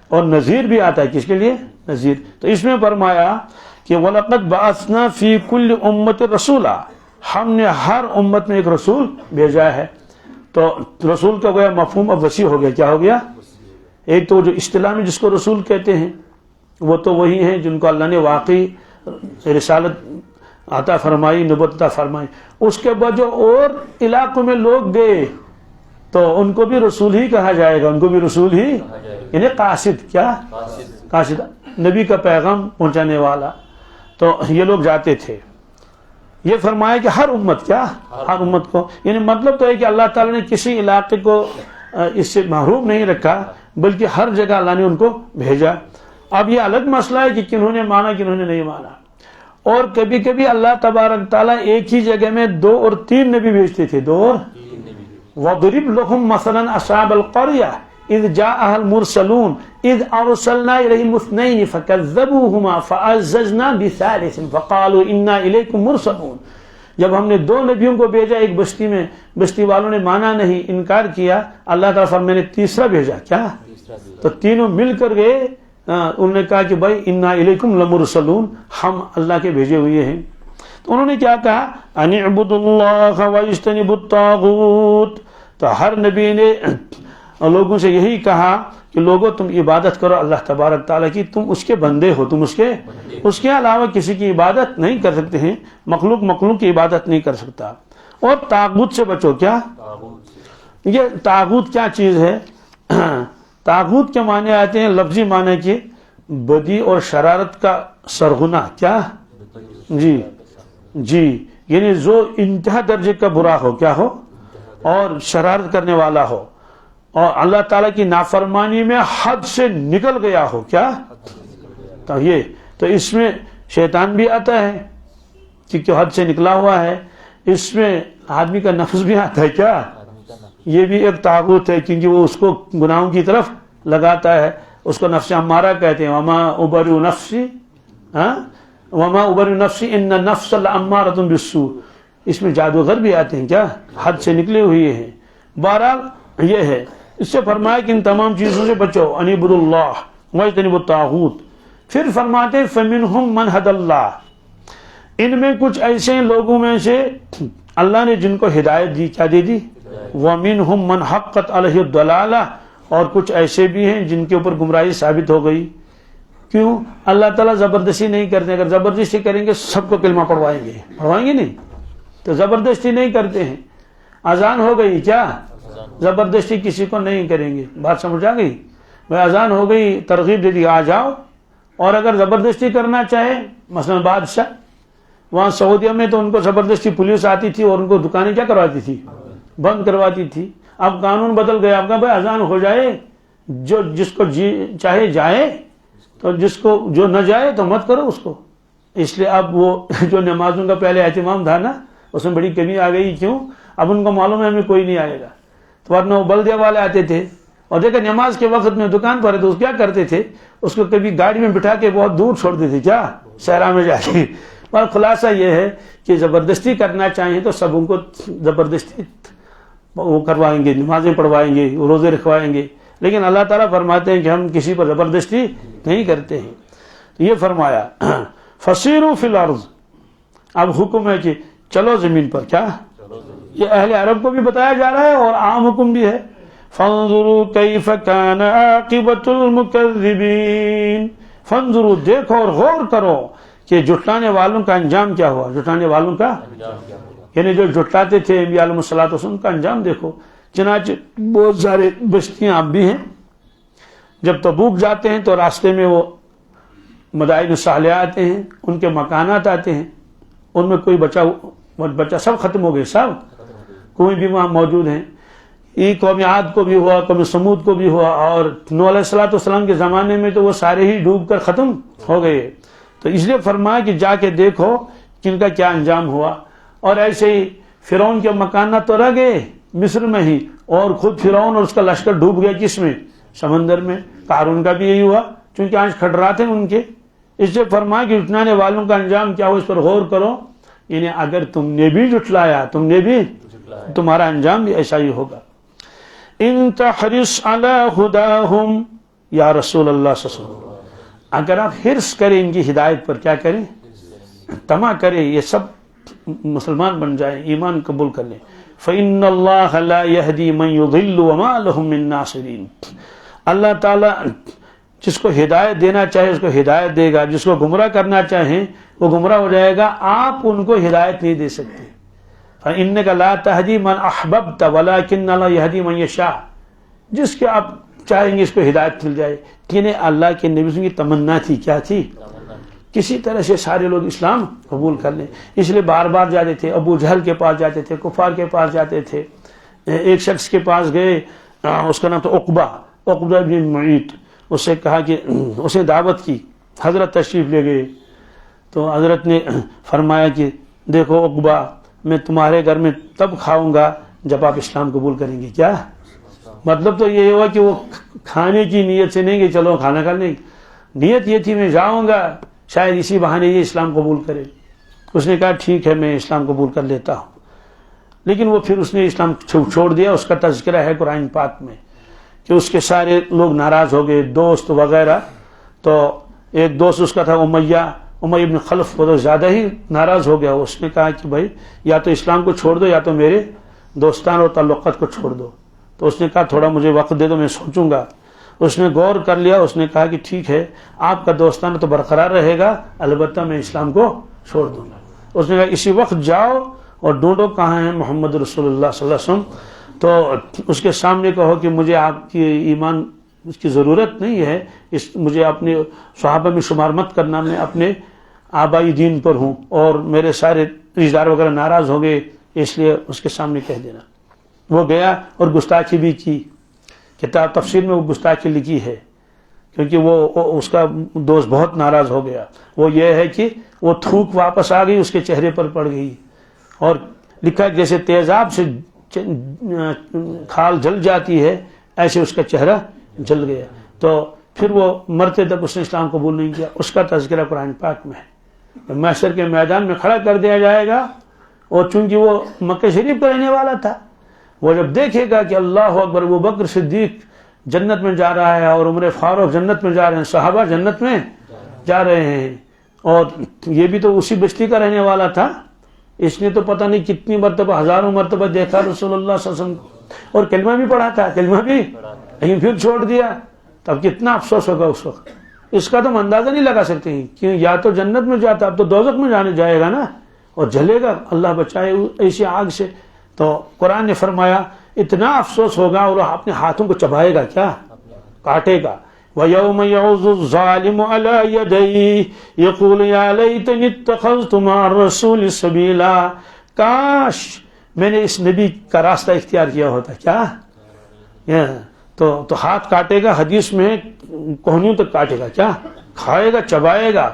اور نذیر بھی آتا ہے، کس کے لیے؟ نذیر. تو اس میں فرمایا کہ وَلَقَدْ بَعَثْنَا فِي كُلِّ أُمَّةٍ رَسُولًا، ہم نے ہر امت میں ایک رسول بھیجا ہے. تو رسول کا گویا مفہوم اب وسیع ہو گیا. کیا ہو گیا؟ ایک تو جو اصطلاح میں جس کو رسول کہتے ہیں وہ تو وہی ہیں جن کو اللہ نے واقعی رسالت عطا فرمائی، نبوت عطا فرمائی. اس کے بعد جو اور علاقوں میں لوگ گئے تو ان کو بھی رسول ہی کہا جائے گا، ان کو بھی رسول ہی، یعنی قاصد. کیا؟ قاصد، نبی کا پیغام پہنچانے والا. تو یہ لوگ جاتے تھے. یہ فرمایا کہ ہر امت، کیا؟ ہر امت کو، یعنی مطلب تو ہے کہ اللہ تعالیٰ نے کسی علاقے کو اس سے محروم نہیں رکھا، بلکہ ہر جگہ اللہ نے ان کو بھیجا. اب یہ الگ مسئلہ ہے کہ کنہوں نے مانا کنہوں نے نہیں مانا. اور کبھی کبھی اللہ تبارک تعالیٰ ایک ہی جگہ میں 2 اور 3 نبی بھیجتے تھے. 2 اور وَضْرِبْ لَهُمْ مَثَلًا أَصْحَابَ الْقَرْيَةِ إِذْ جَاءَهَا الْمُرْسَلُونَ إِذْ أَرْسَلْنَا إِلَيْهِمُ اثْنَيْنِ فَكَذَّبُوهُمَا فَعَزَّزْنَا بِثَالِثٍ فَقَالُوا إِنَّا إِلَيْكُمْ مُرْسَلُونَ. جب ہم نے 2 نبیوں کو بھیجا ایک بستی میں، بستی والوں نے مانا نہیں، انکار کیا، اللہ تعالیٰ فرمایا میں نے تیسرا بھیجا. کیا؟ تو تینوں مل کر گئے، انہوں نے کہا کہ بھائی انا الیکم لمرسلون، ہم اللہ کے بھیجے ہوئے ہیں. تو انہوں نے کیا کہا؟ ان اعبدوا اللہ واجتنبوا الطاغوت. تو ہر نبی نے لوگوں سے یہی کہا کہ لوگوں تم عبادت کرو اللہ تبارک تعالیٰ کی، تم اس کے بندے ہو، تم اس کے علاوہ کسی کی عبادت نہیں کر سکتے ہیں، مخلوق کی عبادت نہیں کر سکتا. اور طاغوت سے بچو. کیا؟ یہ طاغوت کیا چیز ہے؟ طاغوت کے معنی آتے ہیں لفظی معنی کے بدی اور شرارت کا سرغنہ. کیا؟ جی یعنی جو انتہا درجے کا برا ہو، کیا ہو، اور شرارت کرنے والا ہو، اور اللہ تعالیٰ کی نافرمانی میں حد سے نکل گیا ہو. کیا؟ تو اس میں شیطان بھی آتا ہے کیونکہ حد سے نکلا ہوا ہے، اس میں آدمی کا نفس بھی آتا ہے. کیا؟ یہ بھی ایک طاغوت ہے کیونکہ وہ اس کو گناہوں کی طرف لگاتا ہے. اس کو نفس امارہ کہتے ہیں. وما ابرئ نفسی ان النفس لامارۃ بالسوء. اس میں جادوگر بھی آتے ہیں، کیا؟ حد سے نکلے ہوئے ہیں. بہرحال یہ ہے. اس سے فرمایا کہ ان تمام چیزوں سے بچو، ان اعبدوا اللہ واجتنبوا الطاغوت. پھر فرماتے ہیں فمنہم من ھدی اللہ. ان میں کچھ ایسے لوگوں میں سے اللہ نے جن کو ہدایت دی. کیا دے دی؟ ومنہم من حقت علیہ الضلالہ. اور کچھ ایسے بھی ہیں جن کے اوپر گمراہی ثابت ہو گئی. کیوں؟ اللہ تعالیٰ زبردستی نہیں کرتے. اگر زبردستی کریں گے سب کو کلمہ پڑھوائیں گے نہیں، تو زبردستی نہیں کرتے ہیں. اذان ہو گئی، کیا؟ زبردستی کسی کو نہیں کریں گے. بات سمجھ آ گئی؟ بھائی اذان ہو گئی، ترغیب دے دی آ جاؤ. اور اگر زبردستی کرنا چاہے، مثلا بادشاہ وہاں سعودیہ میں تو ان کو زبردستی پولیس آتی تھی اور ان کو دکانیں کیا کرواتی تھی؟ بند کرواتی تھی. اب قانون بدل گیا. اب کہا بھائی اذان ہو جائے، جو جس کو چاہے جائے، تو جس کو جو نہ جائے تو مت کرو اس کو. اس لیے اب وہ جو نمازوں کا پہلے اہتمام تھا نا، اس میں بڑی کمی آ گئی. کیوں؟ اب ان کو معلوم ہے ہمیں کوئی نہیں آئے گا. تو ورنہ وہ بلدیہ والے آتے تھے اور دیکھا نماز کے وقت میں دکان پر ہے تو کیا کرتے تھے؟ اس کو کبھی گاڑی میں بٹھا کے بہت دور چھوڑ دیتے. کیا؟ صحرا میں جا کے. اور خلاصہ یہ ہے کہ زبردستی کرنا چاہیں تو سب ان کو زبردستی وہ کروائیں گے، نمازیں پڑھوائیں گے، روزے رکھوائیں گے. لیکن اللہ تعالیٰ فرماتے ہیں کہ ہم کسی پر زبردستی نہیں کرتے ہیں. یہ فرمایا فسیروا فی الارض. اب حکم ہے کہ چلو زمین پر. کیا؟ یہ اہل عرب کو بھی بتایا جا رہا ہے اور عام حکم بھی ہے. فانظروا کیف کان عاقبۃ المکذبین. فانظروا، دیکھو اور غور کرو کہ جھٹلانے والوں کا انجام کیا ہوا. جھٹلانے والوں کا یعنی جو جھٹلاتے تھے انبیاء علیہ الصلوۃ والسلام کا انجام دیکھو. چنانچہ بہت سارے بستیاں اب بھی ہیں. جب تبوک جاتے ہیں تو راستے میں وہ مدائن صالحہ آتے ہیں، ان کے مکانات آتے ہیں، ان میں کوئی بچا وہ بچہ سب ختم ہو گئے، سب کوئی بھی وہاں موجود ہیں. یہ قوم عاد کو بھی ہوا، قوم سمود کو بھی ہوا، اور نوح علیہ السلام کے زمانے میں تو وہ سارے ہی ڈوب کر ختم ہو گئے. تو اس لیے فرمایا کہ جا کے دیکھو کہ ان کا کیا انجام ہوا. اور ایسے ہی فرعون کے مکانات تو رہ گئے مصر میں ہی، اور خود فرعون اور اس کا لشکر ڈوب گیا کس میں؟ سمندر میں. قارون کا بھی یہی ہوا، چونکہ آج کھٹراتے ہیں ان کے. اس سے فرمایا کہ جھٹلانے والوں کا انجام کیا ہو، اس پر غور کرو. یعنی اگر تم نے بھی جھٹلایا، تمہارا انجام بھی ایسا ہی ہوگا. ان تحرص علی ہداہم یا رسول اللہ صلی اللہ علیہ وسلم، اگر آپ حرص کریں ان کی ہدایت پر، کیا کریں؟ طمع کریں یہ سب مسلمان بن جائیں، ایمان قبول کر لیں. فإن اللہ لا یہدی من یضل وما لهم من ناصرین. اللہ تعالیٰ جس کو ہدایت دینا چاہے اس کو ہدایت دے گا، جس کو گمراہ کرنا چاہیں وہ گمراہ ہو جائے گا. آپ ان کو ہدایت نہیں دے سکتے. فإنک لا تہدی من احببت ولکن اللہ یہدی من یشاء. جس کے آپ چاہیں گے اس کو ہدایت مل جائے. یعنی اللہ کے نبی کی تمنا تھی، کیا تھی؟ کسی طرح سے سارے لوگ اسلام قبول کر لیں. اس لیے بار بار جاتے تھے، ابو جہل کے پاس جاتے تھے، کفار کے پاس جاتے تھے. ایک شخص کے پاس گئے، اس کا نام تھا عقبہ بن معیط. اس سے کہا کہ اسے دعوت کی، حضرت تشریف لے گئے. تو حضرت نے فرمایا کہ دیکھو عقبہ، میں تمہارے گھر میں تب کھاؤں گا جب آپ اسلام قبول کریں گے. کیا مطلب؟ تو یہ ہوا کہ وہ کھانے کی نیت سے نہیں کہ چلو کھانا کھا لیں، نیت یہ تھی میں جاؤں گا شاید اسی بہانے یہ اسلام قبول کرے. اس نے کہا ٹھیک ہے میں اسلام قبول کر لیتا ہوں. لیکن وہ پھر اس نے اسلام چھوڑ دیا. اس کا تذکرہ ہے قرآن پاک میں کہ اس کے سارے لوگ ناراض ہو گئے، دوست وغیرہ. تو ایک دوست اس کا تھا امیہ بن خلف، وہ تو زیادہ ہی ناراض ہو گیا. اس نے کہا کہ بھائی یا تو اسلام کو چھوڑ دو یا تو میرے دوستان اور تعلقات کو چھوڑ دو. تو اس نے کہا تھوڑا مجھے وقت دے دو، میں سوچوں گا. اس نے غور کر لیا. اس نے کہا کہ ٹھیک ہے آپ کا دوستانہ تو برقرار رہے گا، البتہ میں اسلام کو چھوڑ دوں گا. اس نے کہا اسی وقت جاؤ اور ڈھونڈو کہاں ہیں محمد رسول اللہ صلی اللہ علیہ وسلم. تو اس کے سامنے کہو کہ مجھے آپ کی ایمان اس کی ضرورت نہیں ہے، مجھے اپنے صحابہ میں شمار مت کرنا، میں اپنے آبائی دین پر ہوں اور میرے سارے رشتہ دار وغیرہ ناراض ہو گئے، اس لیے اس کے سامنے کہہ دینا. وہ گیا اور گستاخی بھی کی. کتاب تفسیر میں وہ گستاخی لکھی ہے کیونکہ وہ اس کا دوست بہت ناراض ہو گیا. وہ یہ ہے کہ وہ تھوک واپس آ گئی، اس کے چہرے پر پڑ گئی، اور لکھا جیسے تیزاب سے کھال جل جاتی ہے ایسے اس کا چہرہ جل گیا. تو پھر وہ مرتے تک اس نے اسلام قبول نہیں کیا. اس کا تذکرہ قرآن پاک میں ہے. محشر کے میدان میں کھڑا کر دیا جائے گا، اور چونکہ وہ مکہ شریف کا رہنے والا تھا، وہ جب دیکھے گا کہ اللہ اکبر ابو بکر صدیق جنت میں جا رہا ہے اور عمر فاروق جنت میں جا رہے ہیں، صحابہ جنت میں جا رہے ہیں، اور یہ بھی تو اسی بستی کا رہنے والا تھا. اس نے تو پتہ نہیں کتنی مرتبہ، ہزاروں مرتبہ دیکھا رسول اللہ صلی اللہ علیہ وسلم، اور کلمہ بھی پڑھا تھا، کلمہ بھی، لیکن پھر چھوڑ دیا. تب کتنا افسوس ہوگا اس وقت. اس کا تو ہم اندازہ نہیں لگا سکتے ہیں کہ یا تو جنت میں جاتا، اب تو دوزخ میں جانے جائے گا نا، اور جلے گا، اللہ بچائے ایسی آگ سے. تو قرآن نے فرمایا اتنا افسوس ہوگا اور اپنے ہاتھوں کو چبائے گا، کیا کاٹے گا. وَيَوْمَ يَعُضُّ الظَّالِمُ عَلَى يَدَيْهِ يَقُولُ يَا لَيْتَنِي اتَّخَذْتُ مَعَ الرَّسُولِ سَبِيلًا. کاش میں نے اس نبی کا راستہ اختیار کیا ہوتا. کیا تو ہاتھ کاٹے گا، حدیث میں کوہنیوں تک کاٹے گا، کیا کھائے گا، چبائے گا.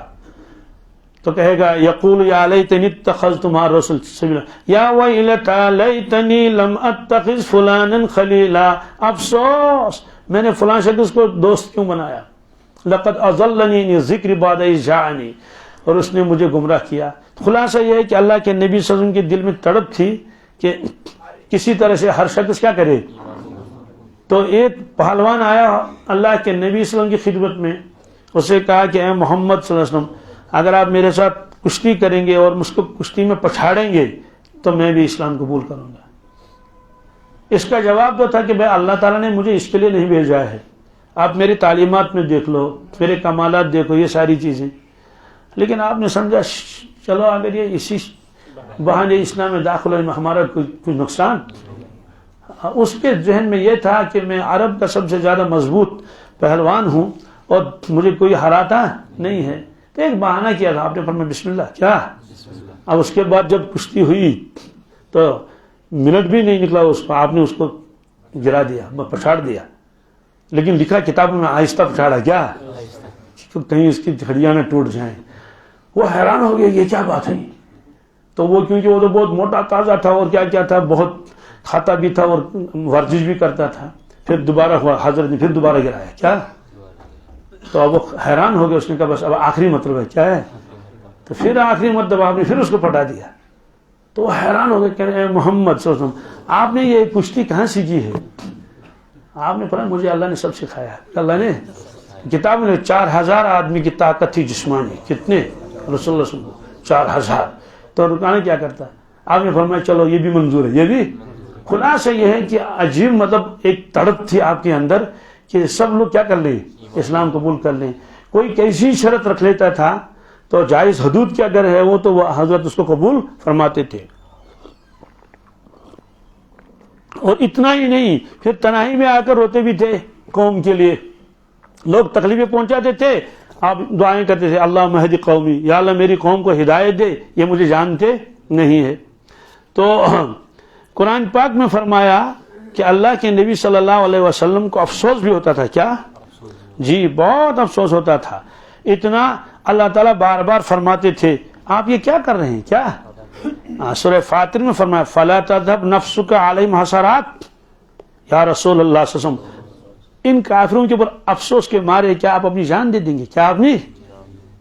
تو کہے گا یقول یا لیتنی اتخذت مع الرسول سبیلا یا ویلتا لیتنی لم اتخذ فلانا خلیلا. افسوس میں نے فلاں شخص کو دوست کیوں بنایا. لقد اضلنی عن الذکر بعد اذ جاءنی، اور اس نے مجھے گمراہ کیا. خلاصہ یہ ہے کہ اللہ کے نبی صلی اللہ علیہ وسلم کے دل میں تڑپ تھی کہ کسی طرح سے ہر شخص کیا کرے. تو ایک پہلوان آیا اللہ کے نبی صلی اللہ علیہ وسلم کی خدمت میں، اسے کہا کہ اے محمد صلی اللہ علیہ وسلم اگر آپ میرے ساتھ کشتی کریں گے اور مجھ کو کشتی میں پچھاڑیں گے تو میں بھی اسلام قبول کروں گا. اس کا جواب تو تھا کہ بھائی اللہ تعالیٰ نے مجھے اس کے لیے نہیں بھیجا ہے، آپ میری تعلیمات میں دیکھ لو، میرے کمالات دیکھو، یہ ساری چیزیں. لیکن آپ نے سمجھا چلو اگر یہ اسی بہانے اسلام میں داخل ہونے میں ہمارا کوئی نقصان. اس کے ذہن میں یہ تھا کہ میں عرب کا سب سے زیادہ مضبوط پہلوان ہوں اور مجھے کوئی ہراتا نہیں ہے. تو ایک بہانہ کیا تھا، آپ نے فرمایا بسم اللہ. کیا اب اس کے بعد جب کشتی ہوئی تو منٹ بھی نہیں نکلا اس کو، آپ نے اس کو گرا دیا، پچھاڑ دیا، لیکن لکھا کتاب میں آہستہ پچھاڑا، کیا کہیں اس کی ہڈیاں نہ ٹوٹ جائیں۔ وہ حیران ہو گیا یہ کیا بات ہے، تو وہ کیونکہ وہ تو بہت موٹا تازہ تھا اور کیا کیا تھا، بہت کھاتا بھی تھا اور ورزش بھی کرتا تھا، پھر دوبارہ ہوا، حضرت نے پھر دوبارہ گرایا، کیا، تو اب وہ حیران ہو گیا، اس نے کہا بس اب آخری مطلب ہے، کیا ہے، تو پھر آخری مطلب آپ نے پھر اس کو پٹا دیا، تو وہ حیران ہو گئے، کہہ رہے ہیں محمد صلی اللہ علیہ وسلم آپ نے یہ کشتی کہاں سیکھی ہے؟ آپ نے فرمایا مجھے اللہ نے سب سکھایا ہے، اللہ نے کتاب میں 4000 آدمی کی طاقت تھی جسمانی، کتنے، رسول اللہ صلی اللہ علیہ وسلم 4000، تو رکانے کیا کرتا، آپ نے فرمایا چلو یہ بھی منظور ہے، یہ بھی۔ خلاصہ یہ ہے کہ عجیب مطلب ایک تڑپ تھی آپ کے اندر کہ سب لوگ کیا کر لیں، اسلام قبول کر لیں، کوئی کیسی شرط رکھ لیتا تھا تو جائز حدود کے اگر ہے وہ تو وہ حضرت اس کو قبول فرماتے تھے۔ اور اتنا ہی نہیں، پھر تنہائی میں آ کر روتے بھی تھے قوم کے لیے، لوگ تکلیفیں پہنچاتے تھے، آپ دعائیں کرتے تھے اللہ مہدی قومی، یا اللہ میری قوم کو ہدایت دے، یہ مجھے جانتے نہیں ہے۔ تو قرآن پاک میں فرمایا کہ اللہ کے نبی صلی اللہ علیہ وسلم کو افسوس بھی ہوتا تھا، کیا جی بہت افسوس ہوتا تھا، اتنا اللہ تعالیٰ بار بار فرماتے تھے آپ یہ کیا کر رہے ہیں، کیا، سورہ فاطر میں فرمایا فَلَا تَذْهَبْ نَفْسُكَ عَلَيْهِمْ حَسَرَاتٍ، یا رسول اللہ صلی اللہ علیہ وسلم ان کافروں کے اوپر افسوس کے مارے کیا آپ اپنی جان دے دیں گے، کیا آپ نہیں،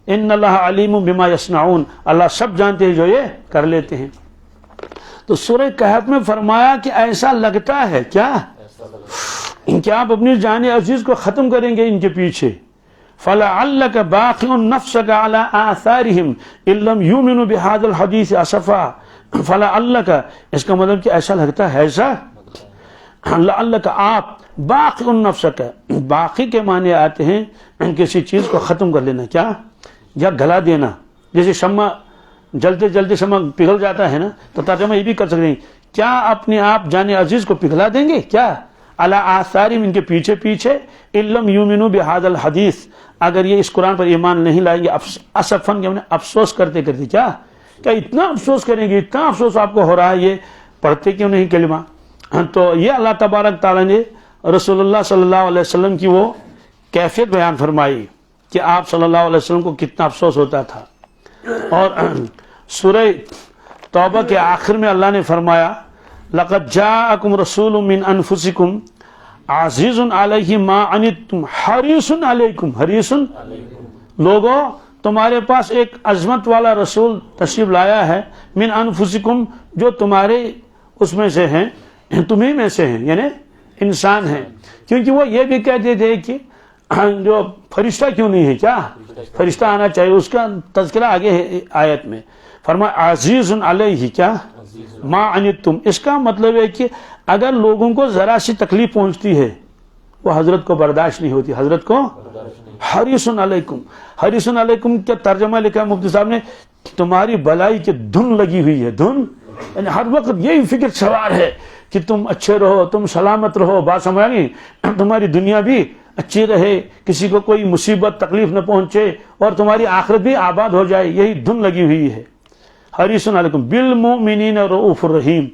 ان اللہ علیم بما یصنعون، اللہ سب جانتے ہیں جو یہ کر لیتے ہیں۔ تو سورہ کہف میں فرمایا کہ ایسا لگتا ہے کیا کہ آپ اپنی جان عزیز کو ختم کریں گے ان کے پیچھے، فَلَعَلَّكَ بَاخِعٌ نَفْسَكَ عَلَىٰ آثَارِهِمْ إِن لَّمْ يُؤْمِنُوا بِهَٰذَا الْحَدِيثِ أَسَفًا، فَلَعَلَّكَ اس کا مطلب کہ ایسا لگتا ہے، ایسا لعلک آپ باقی نفسک، باقی کے معنی آتے ہیں کسی چیز کو ختم کر لینا، کیا، یا گلا دینا، جیسے شمع جلتے جلتے شمع پگھل جاتا ہے نا، تو ترجمہ یہ بھی کر سکتے ہیں کیا اپنے آپ جان عزیز کو پگھلا دیں گے، کیا، علی آثارہم ان کے پیچھے پیچھے، ان لم یؤمنوا بہذا الحدیث اگر یہ اس قرآن پر ایمان نہیں لائیں گے، اسفن کے افسوس کرتے کرتے، کیا اتنا افسوس کریں گے، اتنا افسوس آپ کو ہو رہا ہے یہ پڑھتے کیوں نہیں کلمہ۔ تو یہ اللہ تبارک تعالیٰ نے رسول اللہ صلی اللہ علیہ وسلم کی وہ کیفیت بیان فرمائی کہ آپ صلی اللہ علیہ وسلم کو کتنا افسوس ہوتا تھا۔ اور سورہ توبہ کے آخر میں اللہ نے فرمایا لقد جاءکم رسول من انفسکم عزیز علیہ ما عنتم حریص علیکم، حریص لوگوں تمہارے پاس ایک عظمت والا رسول تشریف لایا ہے، من انفسکم جو تمہارے اس میں سے ہیں، تمہیں میں سے ہیں، یعنی انسان ہیں، کیونکہ وہ یہ بھی کہتے تھے کہ جو فرشتہ کیوں نہیں ہے، کیا فرشتہ آنا چاہیے، اس کا تذکرہ آگے ہے آیت میں، فرمایا عزیز علیہ کیا ما عنتم، اس کا مطلب ہے کہ اگر لوگوں کو ذرا سی تکلیف پہنچتی ہے وہ حضرت کو برداشت نہیں ہوتی، حضرت کو حریص علیکم، حریص علیکم کیا ترجمہ لکھا مفتی صاحب نے، تمہاری بلائی کی دھن لگی ہوئی ہے، دھن یعنی ہر وقت یہی فکر سوار ہے کہ تم اچھے رہو، تم سلامت رہو، بات سمجھ آئی، تمہاری دنیا بھی اچھی رہے، کسی کو کوئی مصیبت تکلیف نہ پہنچے اور تمہاری آخرت بھی آباد ہو جائے، یہی دھن لگی ہوئی ہے۔ حریص علیکم بالمؤمنین رؤوف الرحیم،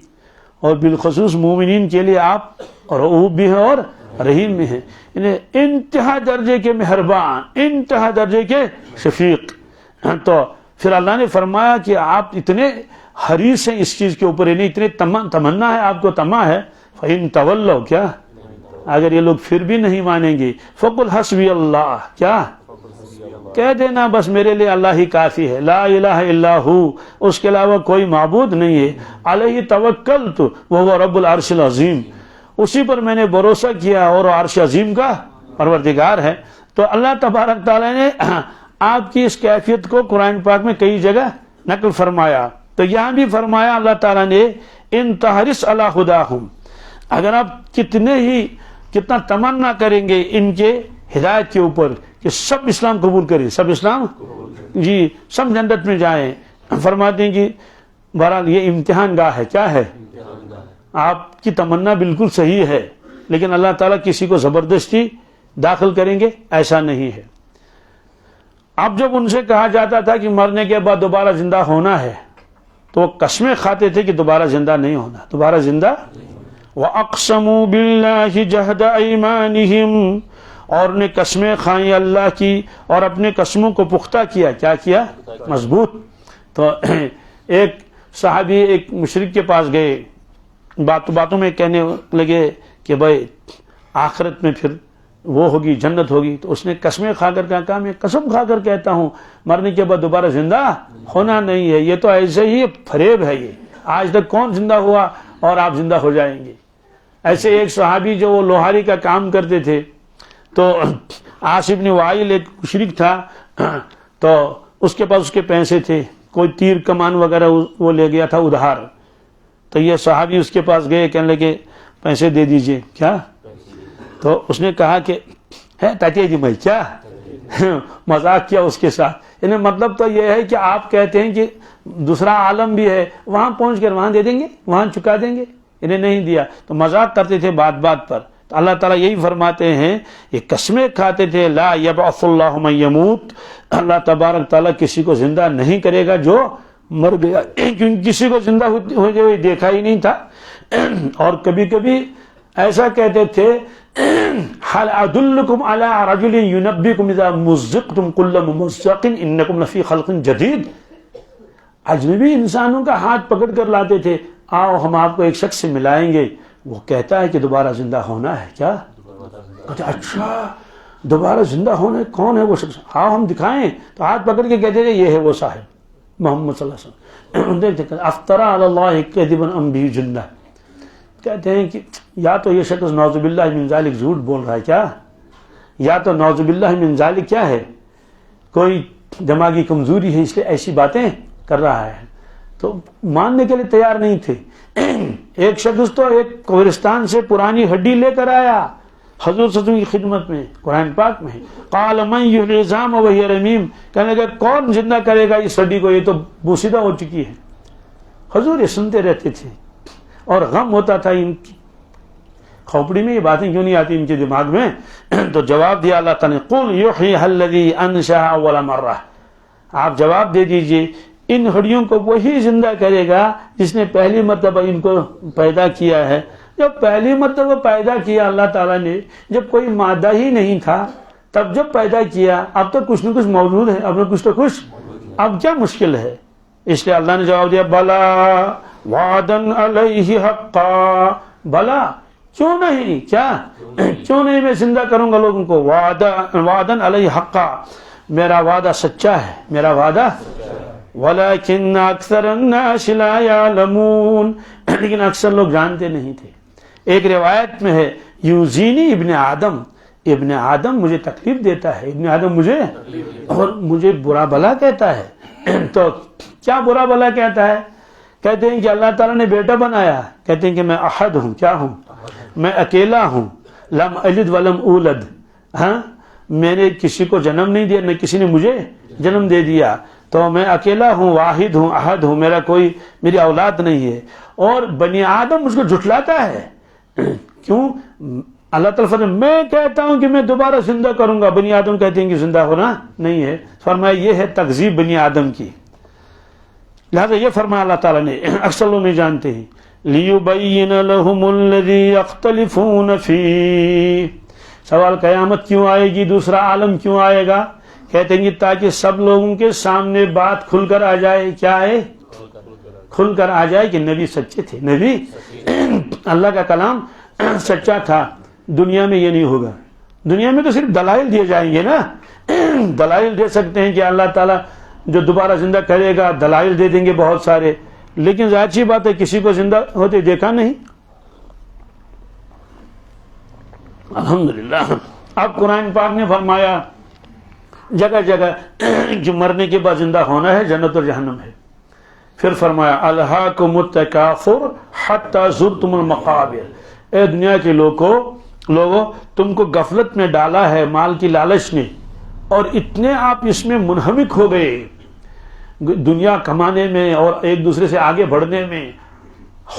اور بالخصوص مومنین کے لیے آپ رؤوف بھی ہیں اور رحیم بھی ہیں، یعنی انتہا درجے کے مہربان، انتہا درجے کے شفیق۔ تو پھر اللہ نے فرمایا کہ آپ اتنے حریص ہیں اس چیز کے اوپر، یعنی اتنے تمنا ہے آپ کو، تما ہے، فَإِن تَوَلَّوْا کیا اگر یہ لوگ پھر بھی نہیں مانیں گے، فَقُلْ حَسْبِيَ اللَّهُ کیا کہہ دینا بس میرے لیے اللہ ہی کافی ہے، لا الہ الا ہو، اس کے علاوہ کوئی معبود نہیں ہے، علیہ توکلت وہو رب العرش العظیم، اسی پر میں نے بھروسہ کیا اور عرش عظیم کا پروردگار ہے۔ تو اللہ تبارک تعالیٰ نے آپ کی اس کیفیت کو قرآن پاک میں کئی جگہ نقل فرمایا، تو یہاں بھی فرمایا اللہ تعالیٰ نے ان تحرس علی ہداہم، اگر آپ کتنا تمنا کریں گے ان کے ہدایت کے اوپر کہ سب اسلام قبول کریں، سب اسلام جی سب جنت میں جائیں، فرماتے ہیں کہ بہرحال یہ امتحان گاہ ہے، کیا ہے، آپ کی تمنا بالکل صحیح ہے لیکن اللہ تعالیٰ کسی کو زبردستی داخل کریں گے ایسا نہیں ہے۔ اب جب ان سے کہا جاتا تھا کہ مرنے کے بعد دوبارہ زندہ ہونا ہے تو وہ قسمیں کھاتے تھے کہ دوبارہ زندہ نہیں ہونا، دوبارہ زندہ. وَأَقْسَمُوا بِاللَّهِ جَهْدَ أَيْمَانِهِمْ، اور نے قسمیں کھائیں اللہ کی اور اپنے قسموں کو پختہ کیا. کیا کیا؟ مضبوط. تو ایک صحابی ایک مشرک کے پاس گئے، باتوں میں کہنے لگے کہ بھائی آخرت میں پھر وہ ہوگی، جنت ہوگی. تو اس نے قسمیں کھا کر کہا میں قسم کھا کر کہتا ہوں مرنے کے بعد دوبارہ زندہ ہونا نہیں ہے. یہ تو ایسے ہی فریب ہے، یہ آج تک کون زندہ ہوا اور آپ زندہ ہو جائیں گے. ایسے ایک صحابی جو وہ لوہاری کا کام کرتے تھے، تو عاص بن وائل ایک مشرک تھا، تو اس کے پاس اس کے پیسے تھے، کوئی تیر کمان وغیرہ وہ لے گیا تھا ادھار. تو یہ صحابی اس کے پاس گئے، کہنے لگے پیسے دے دیجئے. کیا؟ تو اس نے کہا کہ ہے تاتی جی میں کیا مذاق کیا اس کے ساتھ. یعنی مطلب تو یہ ہے کہ آپ کہتے ہیں کہ دوسرا عالم بھی ہے، وہاں پہنچ کر وہاں دے دیں گے، وہاں چکا دیں گے. انہیں نہیں دیا تو مذاق کرتے تھے بات بات پر. تو اللہ تعالیٰ یہی فرماتے ہیں، یہ قسمیں کھاتے تھے لا یبعث اللہ من یموت، اللہ تبارک تعالیٰ کسی کو زندہ نہیں کرے گا جو مر گیا، کیونکہ کسی کو زندہ ہوتے ہوئے دیکھا ہی نہیں تھا. اور کبھی کبھی ایسا کہتے تھے حل ادلکم علی رجل ینبئکم اذا مزقتم کل ممزق انکم لفی خلق جدید. اجنبی انسانوں کا ہاتھ پکڑ کر لاتے تھے، آؤ ہم آپ کو ایک شخص سے ملائیں گے، وہ کہتا ہے کہ دوبارہ زندہ ہونا ہے. کیا؟ اچھا دوبارہ زندہ ہونا ہے، کون ہے وہ شخص؟ آؤ ہم دکھائیں. تو ہاتھ پکڑ کے کہتے تھے یہ ہے وہ صاحب محمد صلی اللہ علیہ وسلم. دیکھتے افطرا علی اللہ کذبا ام بہ جنہ. کہتے ہیں کہ یا تو یہ شخص نعوذ باللہ من ذالک جھوٹ بول رہا ہے، کیا؟ یا تو نعوذ باللہ من ذالک کیا ہے، کوئی دماغی کمزوری ہے اس لیے ایسی باتیں کر رہا ہے. تو ماننے کے لیے تیار نہیں تھے. ایک شخص تو ایک قبرستان سے پرانی ہڈی لے کر آیا حضور صلی اللہ علیہ وسلم کی خدمت میں، قرآن پاک میں قال من یحیی العظام وہی رمیم، کہنے لگا کون زندہ کرے گا اس ہڈی کو، یہ تو بوسیدہ ہو چکی ہے. حضور یہ سنتے رہتے تھے اور غم ہوتا تھا ان کی کھوپڑی میں یہ باتیں کیوں نہیں آتی ان کے دماغ میں. تو جواب دیا اللہ تعالیٰ نے قل یحییھا الذی انشأھا اول مرہ، آپ جواب دے دیجئے ان ہڈیوں کو وہی زندہ کرے گا جس نے پہلی مرتبہ ان کو پیدا کیا ہے. جب پہلی مرتبہ پیدا کیا اللہ تعالیٰ نے، جب کوئی مادہ ہی نہیں تھا تب جب پیدا کیا، اب تو کچھ نہ کچھ موجود ہے، اب نہ کچھ تو کچھ، اب کیا مشکل ہے. اس لیے اللہ نے جواب دیا بلا وعدن علیہ حقا، بلا کیوں نہیں، کیا کیوں نہیں میں زندہ کروں گا لوگوں کو. وعدن علیہ حقا، میرا وعدہ سچا ہے، میرا وعدہ. ولیکن اکثر الناس لا یعلمون، لیکن اکثر لوگ جانتے نہیں تھے. ایک روایت میں ہے یوزینی ابن آدم، ابن آدم مجھے تکلیف دیتا ہے، ابن آدم مجھے اور مجھے برا بھلا کہتا ہے. تو کیا برا بھلا کہتا ہے؟ کہتے ہیں کہ اللہ تعالیٰ نے بیٹا بنایا، کہتے ہیں کہ میں احد ہوں، کیا ہوں، میں اکیلا ہوں. لم الد ولم اولد، ہاں میں نے کسی کو جنم نہیں دیا، نہ کسی نے مجھے جنم دے دیا. تو میں اکیلا ہوں، واحد ہوں، احد ہوں، میری اولاد نہیں ہے. اور بنی آدم مجھ کو جھٹلاتا ہے. کیوں؟ اللہ تعالیٰ فرماتے ہیں میں کہتا ہوں کہ میں دوبارہ زندہ کروں گا، بنی آدم کہتے ہیں کہ زندہ ہونا نہیں ہے. فرمایا یہ ہے تکذیب بنی آدم کی. لہذا یہ فرمایا اللہ تعالیٰ نے، اکثر لوگ نہیں جانتے ہیں. لِيُبَيِّنَ لَهُمُ الَّذِي يَخْتَلِفُونَ فِيهِ، سوال قیامت کیوں آئے گی، دوسرا عالم کیوں آئے گا؟ کہتے ہیں کہ تاکہ سب لوگوں کے سامنے بات کھل کر آ جائے. کیا ہے؟ کھل کر آ جائے کہ نبی سچے تھے، نبی اللہ کا کلام سچا تھا. دنیا میں یہ نہیں ہوگا، دنیا میں تو صرف دلائل دیے جائیں گے نا. دلائل دے سکتے ہیں کہ اللہ تعالیٰ جو دوبارہ زندہ کرے گا، دلائل دے دیں گے بہت سارے، لیکن ظاہر سی بات ہے کسی کو زندہ ہوتے دیکھا نہیں. الحمدللہ. اب قرآن پاک نے فرمایا جگہ جگہ جو مرنے کے بعد زندہ ہونا ہے، جنت اور جہنم ہے. پھر فرمایا الہاکم التکاثر حتی زرتم المقابر، اے دنیا کے لوگوں تم کو غفلت میں ڈالا ہے مال کی لالچ نے، اور اتنے آپ اس میں منہمک ہو گئے دنیا کمانے میں اور ایک دوسرے سے آگے بڑھنے میں،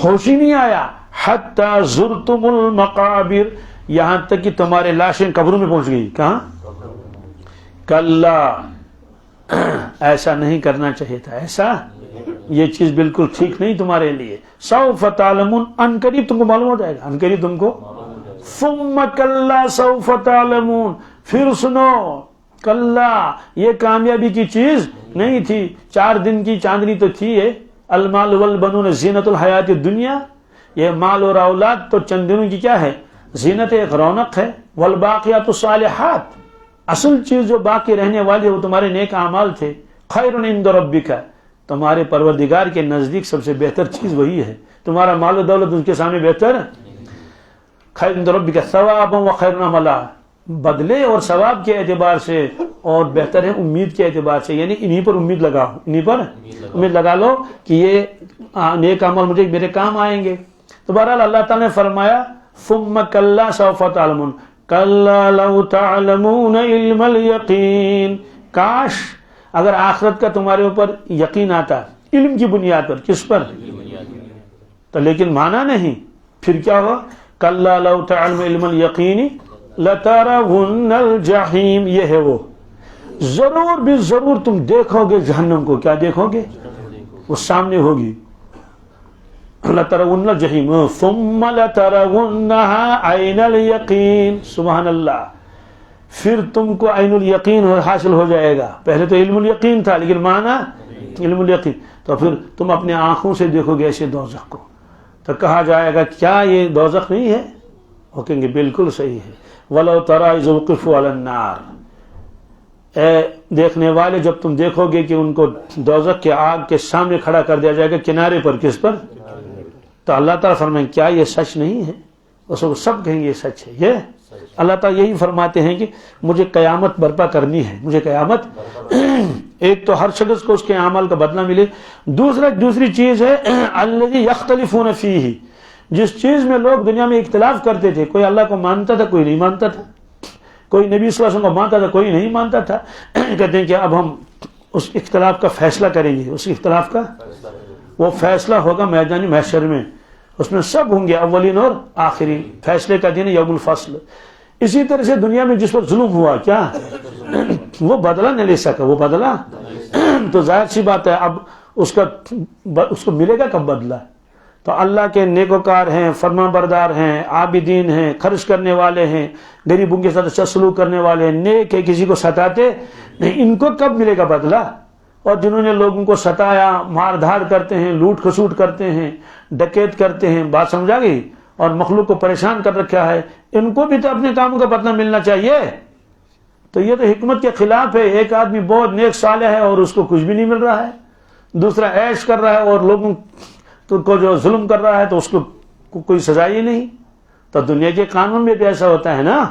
ہوش ہی نہیں آیا. حتی زرتم المقابر، یہاں تک کہ تمہارے لاشیں قبروں میں پہنچ گئی. کہاں؟ کلا، ایسا نہیں کرنا چاہیے تھا، ایسا یہ چیز بالکل ٹھیک نہیں تمہارے لیے. سوف تعلمون، ان قریب تم کو معلوم ہو جائے گا، ان قریب تم کو. ثم کلا سوف تعلمون، پھر سنو کلا، یہ کامیابی کی چیز نہیں تھی. 4 دن کی چاندنی تو تھی یہ. المال والبنون زینت الحیات الدنیا، یہ مال اور اولاد تو چند دنوں کی کیا ہے؟ زینت، ایک رونق ہے. والباقیات الصالحات، اصل چیز جو باقی رہنے والی ہے وہ تمہارے نیک اعمال تھے. خیر عند ربک، تمہارے پروردگار کے نزدیک سب سے بہتر چیز وہی ہے. تمہارا مال و دولت ان کے سامنے بہتر. خیر عند ربک ثوابا وخیر عملا، بدلے اور ثواب کے اعتبار سے اور بہتر ہے امید کے اعتبار سے. یعنی انہی پر امید لگاؤ، انہی پر امید لگا لو کہ یہ نیک عمل مجھے میرے کام آئیں گے. تو بہرحال اللہ تعالیٰ نے فرمایا ثم کلا سوف تعلمون کلا لو تعلمون علم الیقین، کاش اگر آخرت کا تمہارے اوپر یقین آتا علم کی بنیاد پر. کس پر؟ تو لیکن مانا نہیں. پھر کیا ہوا؟ کلا لو تعلمون علم الیقین لترون الجحیم، یہ ہے وہ. ضرور بھی ضرور تم دیکھو گے جہنم کو. کیا دیکھو گے؟ وہ سامنے ہوگی. لترون الجحیم ثم لترونها عین الیقین. سبحان اللہ. پھر تم کو عین الیقین حاصل ہو جائے گا. پہلے تو علم الیقین تھا لیکن مانا علم الیقین. تو پھر تم اپنے آنکھوں سے دیکھو گے ایسے دوزخ کو. تو کہا جائے گا کیا یہ دوزخ نہیں ہے؟ وہ کہیں گے بالکل صحیح ہے. وَلَوْ تَرَىٰ إِذْ وُقِفُوا عَلَى النَّارِ، اے دیکھنے والے جب تم دیکھو گے کہ ان کو دوزخ کے آگ کے سامنے کھڑا کر دیا جائے گا کنارے پر. کس پر؟ تو اللہ تعالیٰ فرمائیں کیا یہ سچ نہیں ہے؟ اس کو سب کہیں گے یہ سچ ہے. یہ اللہ تعالیٰ یہی فرماتے ہیں کہ مجھے قیامت برپا کرنی ہے. مجھے قیامت، ایک تو ہر شخص کو اس کے اعمال کا بدلہ ملے. دوسری چیز ہے الذی یختلفون فیہ، جس چیز میں لوگ دنیا میں اختلاف کرتے تھے. کوئی اللہ کو مانتا تھا، کوئی نہیں مانتا تھا. کوئی نبی صلی اللہ علیہ وسلم کو مانتا تھا، کوئی نہیں مانتا تھا. کہتے ہیں کہ اب ہم اس اختلاف کا فیصلہ کریں گے. اس اختلاف کا وہ فیصلہ ہوگا میدان محشر میں. اس میں سب ہوں گے، اولین اور آخرین. فیصلے کا دن یوم الفصل. اسی طرح سے دنیا میں جس پر ظلم ہوا کیا وہ بدلہ نہیں لے سکا. وہ بدلہ تو ظاہر سی بات ہے اب اس کو ملے گا کب بدلہ. تو اللہ کے نیکوکار ہیں، فرما بردار ہیں، عابدین ہیں، خرچ کرنے والے ہیں، غریبوں کے ساتھ اچھا سلوک کرنے والے ہیں، نیک ہے، کسی کو ستاتے نہیں. ان کو کب ملے گا بدلہ؟ اور جنہوں نے لوگوں کو ستایا، مار دھاڑ کرتے ہیں، لوٹ کھسوٹ کرتے ہیں، ڈکیت کرتے ہیں، بات سمجھا گئی، اور مخلوق کو پریشان کر رکھا ہے، ان کو بھی تو اپنے کاموں کا بدلہ ملنا چاہیے. تو یہ تو حکمت کے خلاف ہے. ایک آدمی بہت نیک صالح ہے اور اس کو کچھ بھی نہیں مل رہا ہے، دوسرا عیش کر رہا ہے اور لوگوں کو جو ظلم کر رہا ہے تو اس کو کوئی سزا ہی نہیں. تو دنیا کے قانون میں بھی ایسا ہوتا ہے نا.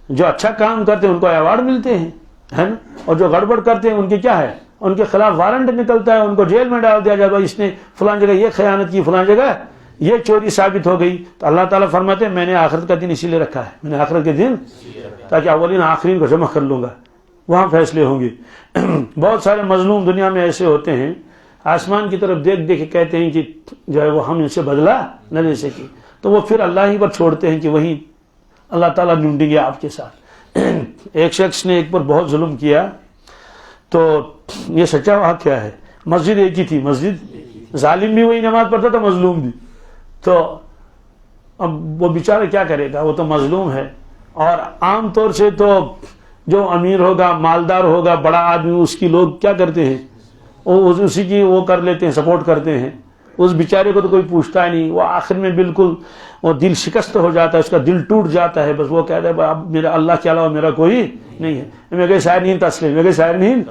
جو اچھا کام کرتے ہیں ان کو ایوارڈ ملتے ہیں، ہے نا، اور جو گڑبڑ کرتے ہیں ان کے کیا ہے، ان کے خلاف وارنٹ نکلتا ہے، ان کو جیل میں ڈال دیا جاتا ہے. اس نے فلان جگہ یہ خیانت کی، فلان جگہ یہ چوری ثابت ہو گئی. تو اللہ تعالیٰ فرماتے ہیں میں نے آخرت کا دن اسی لیے رکھا ہے. میں نے آخرت کے دن تاکہ اولین آخرین کو جمع کر لوں گا، وہاں فیصلے ہوں گے. بہت سارے مظلوم دنیا میں ایسے ہوتے ہیں، آسمان کی طرف دیکھ دیکھ کے کہتے ہیں کہ جو ہے وہ ہم ان سے بدلہ نہ لے سکے. تو وہ پھر اللہ ہی پر چھوڑتے ہیں کہ وہیں اللہ تعالیٰ ڈھونڈیں گے آپ کے ساتھ. ایک شخص نے ایک پر بہت ظلم کیا، تو یہ سچا واقعہ ہے. مسجد ایک ہی تھی، مسجد، ظالم بھی وہی نماز پڑھتا تھا، مظلوم بھی. تو اب وہ بیچارہ کیا کرے گا، وہ تو مظلوم ہے. اور عام طور سے تو جو امیر ہوگا، مالدار ہوگا، بڑا آدمی، اس کی لوگ کیا کرتے ہیں، اسی کی وہ کر لیتے ہیں، سپورٹ کرتے ہیں. اس بیچارے کو تو کوئی پوچھتا ہی نہیں. وہ آخر میں بالکل وہ دل شکست ہو جاتا ہے، اس کا دل ٹوٹ جاتا ہے. بس وہ کہتا ہے اب میرا اللہ کے علاوہ میرا کوئی نہیں ہے. میں کہ شاعر نہیں تسلیم، میں کہ شاعر نہیں.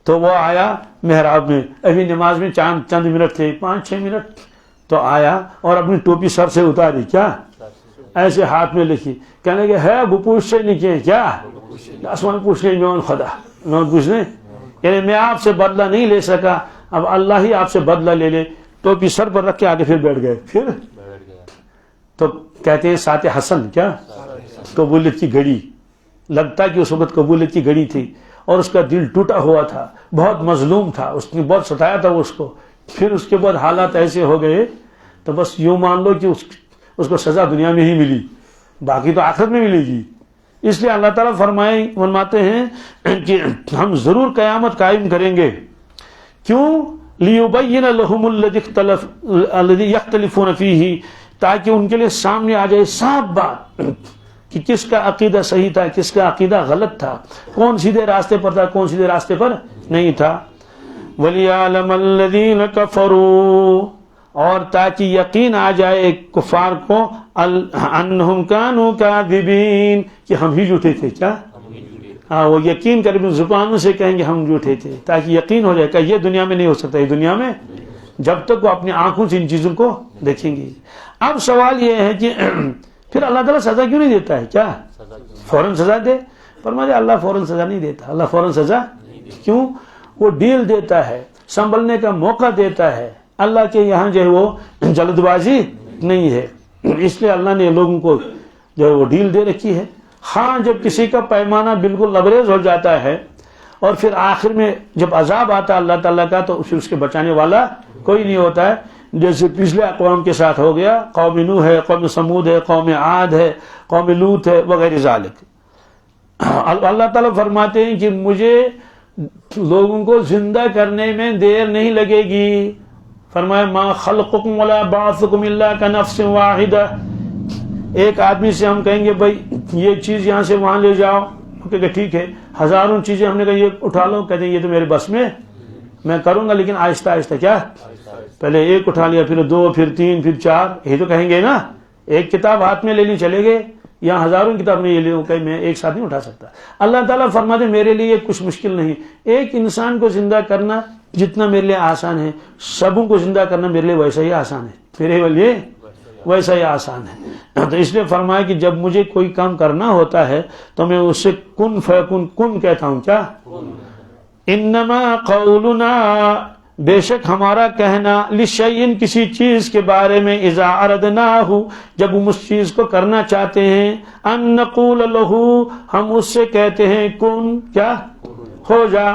تو وہ آیا محراب میں، ابھی نماز میں چند منٹ تھے، 5-6 منٹ. تو آیا اور اپنی ٹوپی سر سے اتاری، کیا ایسے ہاتھ میں لکھی، کہنے کہ ہے وہ پوچھ سے نہیں کیا، کیا آسمان پوچھنے میں خدا میں پوچھنے، یعنی میں آپ سے بدلہ نہیں لے سکا، اب اللہ ہی آپ سے بدلہ لے لے. ٹوپی سر پر رکھ کے آگے پھر بیٹھ گئے. پھر تو کہتے ہیں ساتھ حسن، کیا قبولیت کی گھڑی، لگتا کہ اس وقت قبولیت کی گھڑی تھی، اور اس کا دل ٹوٹا ہوا تھا، بہت مظلوم تھا، اس نے بہت ستایا تھا اس کو. پھر اس کے بعد حالات ایسے ہو گئے تو بس یوں مان لو کہ اس کو سزا دنیا میں ہی ملی، باقی تو آخرت میں ملے گی. اس لیے اللہ تعالیٰ فرماتے ہیں کہ ہم ضرور قیامت قائم کریں گے. کیوں؟ لیبین لہم الذی یختلفون فیہ، تاکہ ان کے لیے سامنے آ جائے صاف بات کہ کس کا عقیدہ صحیح تھا، کس کا عقیدہ غلط تھا، کون سیدھے راستے پر تھا، کون سیدھے راستے پر نہیں تھا۔ وَلِيَعْلَمَ الَّذِينَ كَفَرُوا، اور تاکہ یقین آ جائے کفار کو، انہم کانوا کاذبین، کہ ہم ہی جھوٹے تھے۔ کیا؟ ہاں، وہ یقین کر بھی زبانوں سے کہیں گے ہم جھوٹے تھے، تاکہ یقین ہو جائے کہ یہ دنیا میں نہیں ہو سکتا، یہ دنیا میں جب تک وہ اپنی آنکھوں سے ان چیزوں کو دیکھیں گے۔ اب سوال یہ ہے کہ پھر اللہ تعالیٰ سزا کیوں نہیں دیتا ہے؟ کیا فوراً سزا دے؟ فرمایا اللہ فوراً سزا نہیں دیتا۔ اللہ فوراً سزا کیوں؟ وہ ڈیل دیتا ہے، سنبھلنے کا موقع دیتا ہے۔ اللہ کے یہاں جو ہے وہ جلد بازی نہیں ہے، اس لیے اللہ نے لوگوں کو جو ہے وہ ڈیل دے رکھی ہے۔ ہاں، جب کسی کا پیمانہ بالکل لبریز ہو جاتا ہے اور پھر آخر میں جب عذاب آتا ہے اللہ تعالیٰ کا، تو پھر اس کے بچانے والا کوئی نہیں ہوتا ہے، جیسے پچھلے اقوام کے ساتھ ہو گیا، قوم نوح ہے، قوم سمود ہے، قوم عاد ہے، قوم لوط ہے، وغیرہ ذالک۔ اللہ تعالیٰ فرماتے ہیں کہ مجھے لوگوں کو زندہ کرنے میں دیر نہیں لگے گی۔ فرمایا ما خلقکم ولا بعثکم الا کنفس واحدہ، ایک آدمی سے ہم کہیں گے بھائی یہ چیز یہاں سے وہاں لے جاؤ، کہ ٹھیک ہے، ہزاروں چیزیں ہم نے کہا یہ اٹھا لو، کہتے ہیں یہ تو میرے بس میں کروں گا، لیکن آہستہ آہستہ۔ کیا؟ پہلے ایک اٹھا لیا، پھر دو، پھر تین، پھر چار، یہی تو کہیں گے نا۔ ایک کتاب ہاتھ میں لینی چلے گئے، یا ہزاروں کتاب نہیں لے کہ میں ایک ساتھ نہیں اٹھا سکتا۔ اللہ تعالیٰ فرماتے میرے لیے کچھ مشکل نہیں، ایک انسان کو زندہ کرنا جتنا میرے لیے آسان ہے، سبوں کو زندہ کرنا میرے لیے ویسا ہی آسان ہے، میرے لیے ویسا ہی آسان ہے۔ تو اس لیے فرمایا کہ جب مجھے کوئی کام کرنا ہوتا ہے تو میں اس سے کن فیکن کن کہتا ہوں۔ کیا؟ انما قولنا، بے شک ہمارا کہنا، لشیء کسی چیز کے بارے میں، اذا اردناہ جب ہم اس چیز کو کرنا چاہتے ہیں، ان نقول لہ ہم اس سے کہتے ہیں کن، کیا؟ ہو جا،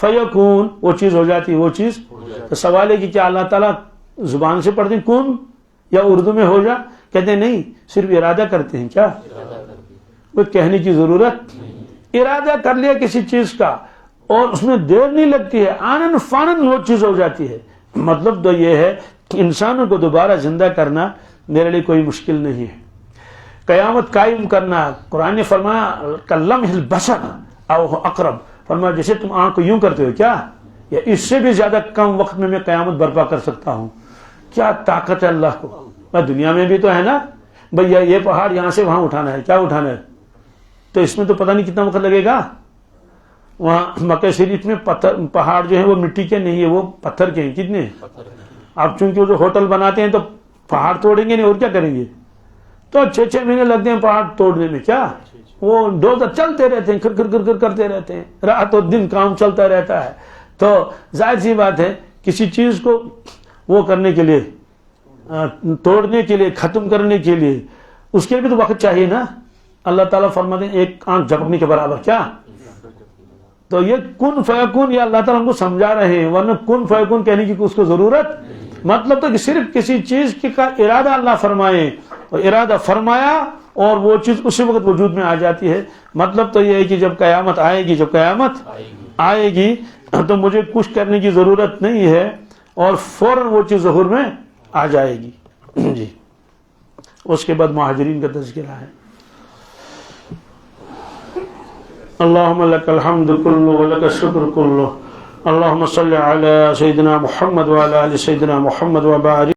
فیکون، وہ چیز ہو جاتی ہے، وہ چیز۔ تو سوال ہے کہ کیا اللہ تعالیٰ زبان سے پڑھتے ہیں کن، یا اردو میں ہو جا؟ کہتے ہیں نہیں، صرف ارادہ کرتے ہیں۔ کیا؟ وہ کہنے کی ضرورت، ارادہ کر لیا کسی چیز کا اور اس میں دیر نہیں لگتی ہے، آنن فانن وہ چیز ہو جاتی ہے۔ مطلب تو یہ ہے کہ انسانوں کو دوبارہ زندہ کرنا میرے لیے کوئی مشکل نہیں ہے۔ قیامت قائم کرنا، قرآن نے فرمایا کلمہ البصر او اقرب، فرمایا جیسے تم آنکھ کو یوں کرتے ہو، کیا؟ یا اس سے بھی زیادہ کم وقت میں قیامت برپا کر سکتا ہوں۔ کیا طاقت ہے اللہ کو! میں دنیا میں بھی تو ہے نا بھیا، یہ پہاڑ یہاں سے وہاں اٹھانا ہے، کیا اٹھانا ہے؟ تو اس میں تو پتہ نہیں کتنا وقت لگے گا۔ وہاں مکہ شریف میں پہاڑ جو ہیں وہ مٹی کے نہیں ہے، وہ پتھر کے ہیں۔ کتنے؟ اب چونکہ وہ جو ہوٹل بناتے ہیں تو پہاڑ توڑیں گے نہیں اور کیا کریں گے، تو 6 مہینے لگتے ہیں پہاڑ توڑنے میں۔ کیا؟ وہ ڈوزر چلتے رہتے ہیں، کھر کھر کھر کھر کرتے رہتے ہیں، رات اور دن کام چلتا رہتا ہے۔ تو ظاہر سی بات ہے کسی چیز کو وہ کرنے کے لیے، توڑنے کے لیے، ختم کرنے کے لیے، اس کے لیے بھی تو وقت چاہیے نا۔ اللہ تعالیٰ فرماتے ہیں ایک آنکھ جھپکنے کے برابر۔ کیا؟ تو یہ کن فیکون، یہ اللہ تعالیٰ ہم کو سمجھا رہے ہیں، ورنہ کن فیکون کہنے کی اس کو ضرورت، مطلب تو کہ صرف کسی چیز کا ارادہ اللہ فرمائے، اور ارادہ فرمایا اور وہ چیز اسی وقت وجود میں آ جاتی ہے۔ مطلب تو یہ ہے کہ جب قیامت آئے گی، جب قیامت آئے گی تو مجھے کچھ کرنے کی ضرورت نہیں ہے، اور فوراً وہ چیز ظہور میں آ جائے گی۔ جی، اس کے بعد مہاجرین کا تذکرہ ہے۔ اللہم لک الحمد کلہ ولک الشکر کلہ، اللہم صلی علی سیدنا محمد وعلی آل سیدنا محمد وبارک